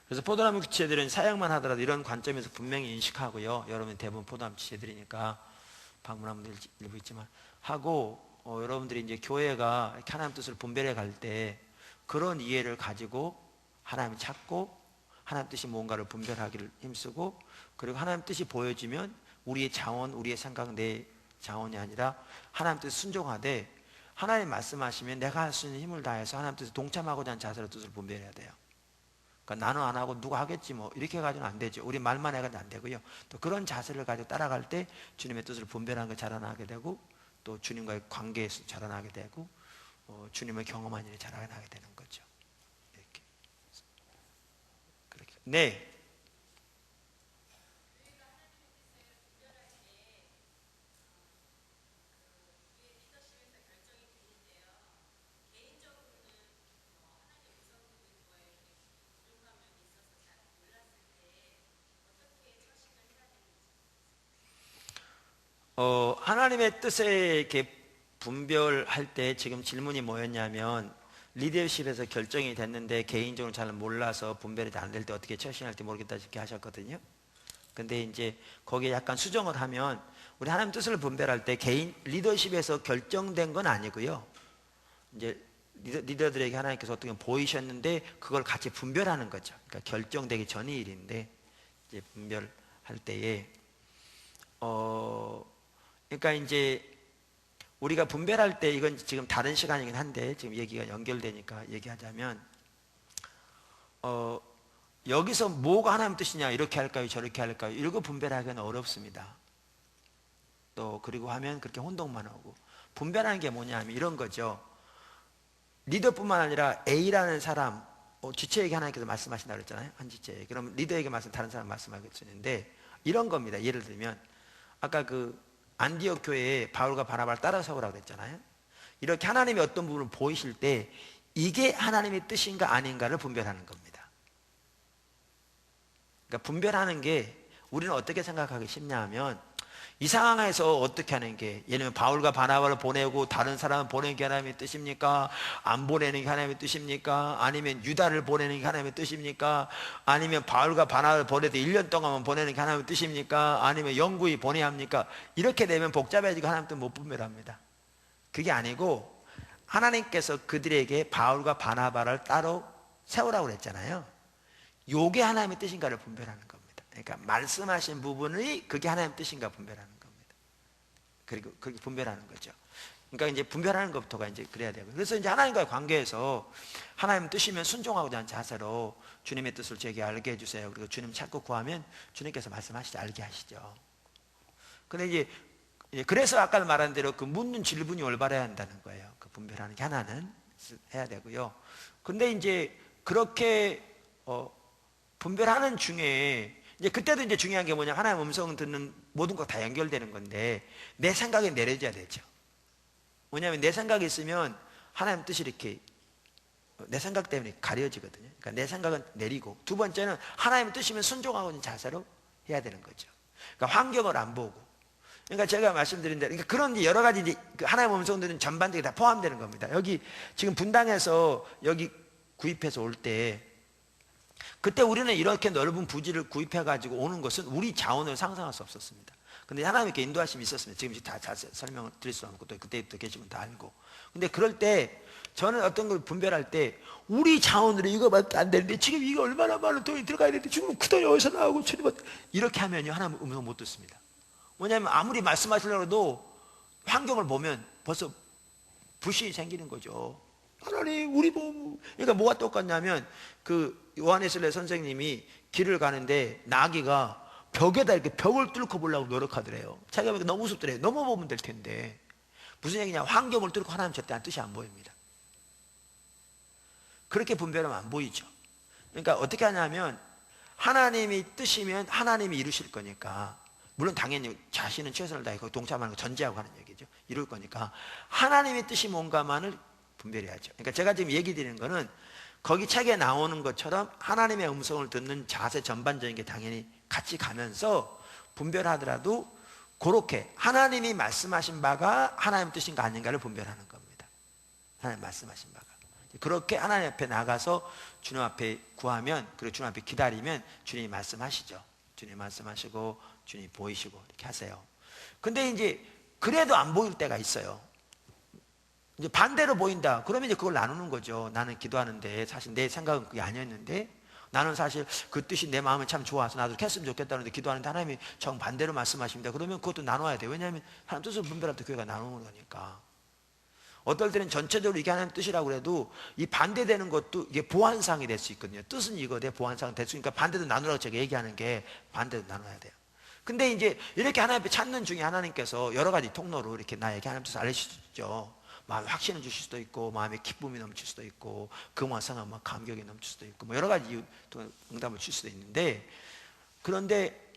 그래서 포도나무 지체들은 사역만 하더라도 이런 관점에서 분명히 인식하고요. 여러분 대부분 포도나무 지체들이니까 방문한 분들 일부 있지만 하고 여러분들이 이제 교회가 이렇게 하나님 뜻을 분별해 갈 때 그런 이해를 가지고 하나님 찾고 하나님 뜻이 뭔가를 분별하기를 힘쓰고 그리고 하나님 뜻이 보여지면 우리의 자원, 우리의 생각, 내 자원이 아니라 하나님 뜻 순종하되 하나님 말씀하시면 내가 할 수 있는 힘을 다해서 하나님 뜻에 동참하고자 하는 자세로 뜻을 분별해야 돼요. 그러니까 나는 안 하고 누가 하겠지 뭐 이렇게 가지고는 안 되죠. 우리 말만 해가지고 안 되고요. 또 그런 자세를 가지고 따라갈 때 주님의 뜻을 분별하는 걸 자라나게 되고 또 주님과의 관계에서 자라나게 되고 주님을 경험한 일이 자라나게 되는 거죠. 이렇게. 그렇게. 네. 하나님의 뜻에 이렇게 분별할 때 지금 질문이 뭐였냐면 리더십에서 결정이 됐는데 개인적으로 잘 몰라서 분별이 안 될 때 어떻게 처신할지 모르겠다 이렇게 하셨거든요. 근데 이제 거기에 약간 수정을 하면 우리 하나님 뜻을 분별할 때 개인 리더십에서 결정된 건 아니고요. 이제 리더들에게 하나님께서 어떻게 보이셨는데 그걸 같이 분별하는 거죠. 그러니까 결정되기 전의 일인데 이제 분별할 때에 그러니까 이제 우리가 분별할 때 이건 지금 다른 시간이긴 한데 지금 얘기가 연결되니까 얘기하자면 여기서 뭐가 하나님 뜻이냐 이렇게 할까요 저렇게 할까요 이거 분별하기는 어렵습니다. 또 그리고 하면 그렇게 혼동만 하고 분별하는 게 뭐냐 하면 이런 거죠. 리더뿐만 아니라 A라는 사람 지체에게 하나님께서 말씀하신다고 그랬잖아요. 한 지체에게. 그럼 리더에게 말씀 다른 사람 말씀하겠는데 이런 겁니다. 예를 들면 아까 그 안디옥 교회에 바울과 바나바를 따라 서오라고 그랬잖아요. 이렇게 하나님이 어떤 부분을 보이실 때 이게 하나님의 뜻인가 아닌가를 분별하는 겁니다. 그러니까 분별하는 게 우리는 어떻게 생각하기 쉽냐 하면 이 상황에서 어떻게 하는 게 예를 들면 바울과 바나바를 보내고 다른 사람을 보내는 게 하나님의 뜻입니까? 안 보내는 게 하나님의 뜻입니까? 아니면 유다를 보내는 게 하나님의 뜻입니까? 아니면 바울과 바나바를 보내도 1년 동안만 보내는 게 하나님의 뜻입니까? 아니면 영구히 보내야 합니까? 이렇게 되면 복잡해지고 하나님 뜻 못 분별합니다. 그게 아니고 하나님께서 그들에게 바울과 바나바를 따로 세우라고 그랬잖아요. 요게 하나님의 뜻인가를 분별하는 겁니다. 그러니까 말씀하신 부분이 그게 하나님의 뜻인가 분별하는 겁니다. 그리고 그렇게 분별하는 거죠. 그러니까 이제 분별하는 것부터가 이제 그래야 되고 그래서 이제 하나님과의 관계에서 하나님 뜻이면 순종하고자 하는 자세로 주님의 뜻을 제게 알게 해주세요. 그리고 주님 찾고 구하면 주님께서 말씀하시지 알게 하시죠. 근데 이제 그래서 아까 말한 대로 그 묻는 질문이 올바라야 한다는 거예요. 그 분별하는 게 하나는 해야 되고요. 근데 이제 그렇게 분별하는 중에 이제 그때도 이제 중요한 게 뭐냐 하나님의 음성 듣는 모든 거 다 연결되는 건데 내 생각에 내려져야 되죠. 뭐냐면 내 생각이 있으면 하나님 뜻이 이렇게 내 생각 때문에 가려지거든요. 그러니까 내 생각은 내리고 두 번째는 하나님의 뜻이면 순종하고 있는 자세로 해야 되는 거죠. 그러니까 환경을 안 보고 그러니까 제가 말씀드린 대로 그러니까 그런 여러 가지 이제 하나님의 음성 듣는 전반적이 다 포함되는 겁니다. 여기 지금 분당에서 여기 구입해서 올 때 그때 우리는 이렇게 넓은 부지를 구입해가지고 오는 것은 우리 자원을 상상할 수 없었습니다. 근데 하나님께 인도하심이 있었습니다. 지금 다 자세히 설명을 드릴 수 없고 또 그때부터 계시면 다 알고. 근데 그럴 때 저는 어떤 걸 분별할 때 우리 자원으로 이거밖에 안 되는데 지금 이거 얼마나 많은 돈이 들어가야 되는데 지금 그 돈이 어디서 나오고 주님 이렇게 하면요 하나님 음성 못 듣습니다. 뭐냐면 아무리 말씀하시려고 해도 환경을 보면 벌써 불신이 생기는 거죠. 하나님 우리 보험, 그러니까 뭐가 똑같냐면 그 요한에슬레 선생님이 길을 가는데 나귀가 벽에다 이렇게 벽을 뚫고 보려고 노력하더래요. 자기가 보니까 너무 우습더래요. 넘어보면 될 텐데. 무슨 얘기냐, 환경을 뚫고 하나님 절대 안 뜻이 안 보입니다. 그렇게 분별하면 안 보이죠. 그러니까 어떻게 하냐면 하나님이 뜻이면 하나님이 이루실 거니까, 물론 당연히 자신은 최선을 다해 동참하는 거 전제하고 하는 얘기죠. 이룰 거니까 하나님의 뜻이 뭔가만을 분별해야죠. 그러니까 제가 지금 얘기 드리는 거는 거기 책에 나오는 것처럼 하나님의 음성을 듣는 자세 전반적인 게 당연히 같이 가면서 분별하더라도 그렇게 하나님이 말씀하신 바가 하나님 뜻인가 아닌가를 분별하는 겁니다. 하나님 말씀하신 바가. 그렇게 하나님 앞에 나가서 주님 앞에 구하면, 그리고 주님 앞에 기다리면 주님이 말씀하시죠. 주님이 말씀하시고 주님이 보이시고 이렇게 하세요. 근데 이제 그래도 안 보일 때가 있어요. 이제 반대로 보인다. 그러면 이제 그걸 나누는 거죠. 나는 기도하는데 사실 내 생각은 그게 아니었는데, 나는 사실 그 뜻이 내 마음에 참 좋아서 나도 이렇게 했으면 좋겠다는데 기도하는데 하나님이 정반대로 말씀하십니다. 그러면 그것도 나눠야 돼요. 왜냐하면 하나님 뜻을 분별할 때 교회가 나누는 거니까. 어떨 때는 전체적으로 이게 하나님 뜻이라고 해도 이 반대되는 것도 이게 보완상이 될 수 있거든요. 뜻은 이거대 보완상이 될 수 있으니까 반대도 나누라고 제가 얘기하는 게, 반대도 나눠야 돼요. 근데 이제 이렇게 하나님 앞에 찾는 중에 하나님께서 여러 가지 통로로 이렇게 나에게 하나님 뜻을 알려주시죠. 마음에 확신을 주실 수도 있고, 마음에 기쁨이 넘칠 수도 있고, 그만 생각만 감격이 넘칠 수도 있고, 뭐 여러 가지 이유 또 응답을 줄 수도 있는데, 그런데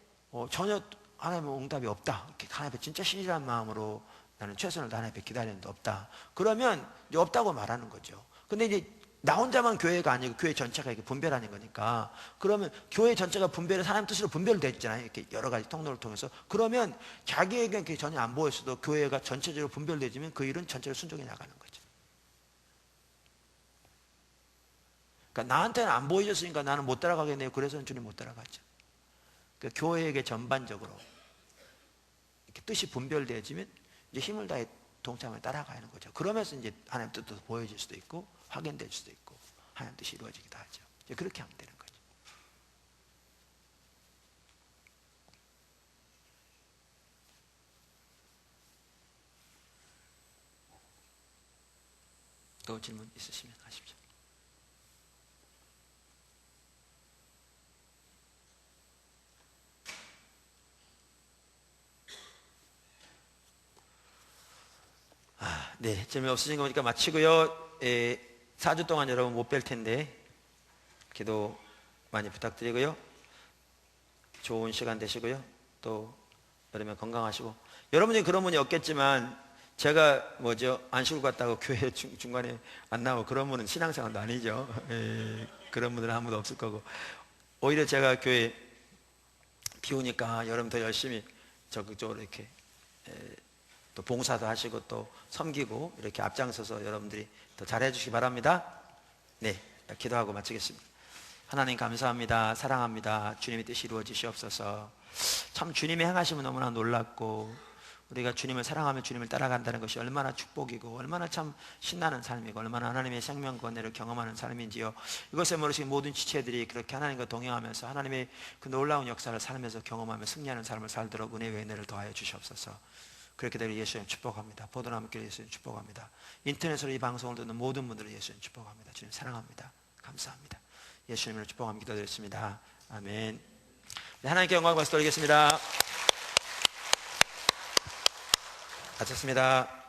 전혀 하나님의 응답이 없다. 이렇게 하나님 앞에 진짜 신실한 마음으로 나는 최선을 다해 하나님 앞에 기다리는데 없다. 그러면 이제 없다고 말하는 거죠. 근데 이제 나 혼자만 교회가 아니고 교회 전체가 이렇게 분별하는 거니까, 그러면 교회 전체가 분별해서 하나님 뜻으로 분별됐잖아요. 이렇게 여러 가지 통로를 통해서. 그러면 자기에게 전혀 안 보였어도 교회가 전체적으로 분별되지면 그 일은 전체로 순종해 나가는 거죠. 그러니까 나한테는 안 보여줬으니까 나는 못 따라가겠네요. 그래서는 주님 못 따라가죠. 그러니까 교회에게 전반적으로 이렇게 뜻이 분별되어지면 이제 힘을 다해 동참을 따라가는 거죠. 그러면서 이제 하나님 뜻도 보여질 수도 있고 확인될 수도 있고 하나님 뜻이 이루어지기도 하죠. 이제 그렇게 하면 되는 거죠. 또 질문 있으시면 하십시오. 네, 재미없으신 거 보니까 마치고요. 4주 동안 여러분 못 뵐 텐데 기도 많이 부탁드리고요. 좋은 시간 되시고요. 또 여름에 건강하시고, 여러분이 그런 분이 없겠지만 제가 안식을 갔다고 교회 중간에 안 나오고 그런 분은 신앙생활도 아니죠. 그런 분들은 아무도 없을 거고, 오히려 제가 교회 비 오니까 여러분 더 열심히 적극적으로 이렇게 또 봉사도 하시고 또 섬기고 이렇게 앞장서서 여러분들이 더 잘해 주시기 바랍니다. 네, 기도하고 마치겠습니다. 하나님 감사합니다. 사랑합니다. 주님의 뜻이 이루어지시옵소서. 참 주님의 행하심은 너무나 놀랍고, 우리가 주님을 사랑하며 주님을 따라간다는 것이 얼마나 축복이고 얼마나 참 신나는 삶이고 얼마나 하나님의 생명과 은혜를 경험하는 삶인지요. 이것을 모르시는 모든 지체들이 그렇게 하나님과 동행하면서 하나님의 그 놀라운 역사를 살면서 경험하며 승리하는 삶을 살도록 은혜와 은혜를 더하여 주시옵소서. 그렇게 되길 예수님 축복합니다. 보도나무길 예수님 축복합니다. 인터넷으로 이 방송을 듣는 모든 분들을 예수님 축복합니다. 주님 사랑합니다. 감사합니다. 예수님을 축복하며 기도드렸습니다. 아멘. 네, 하나님께 영광을 받아 돌리겠습니다. 마쳤습니다.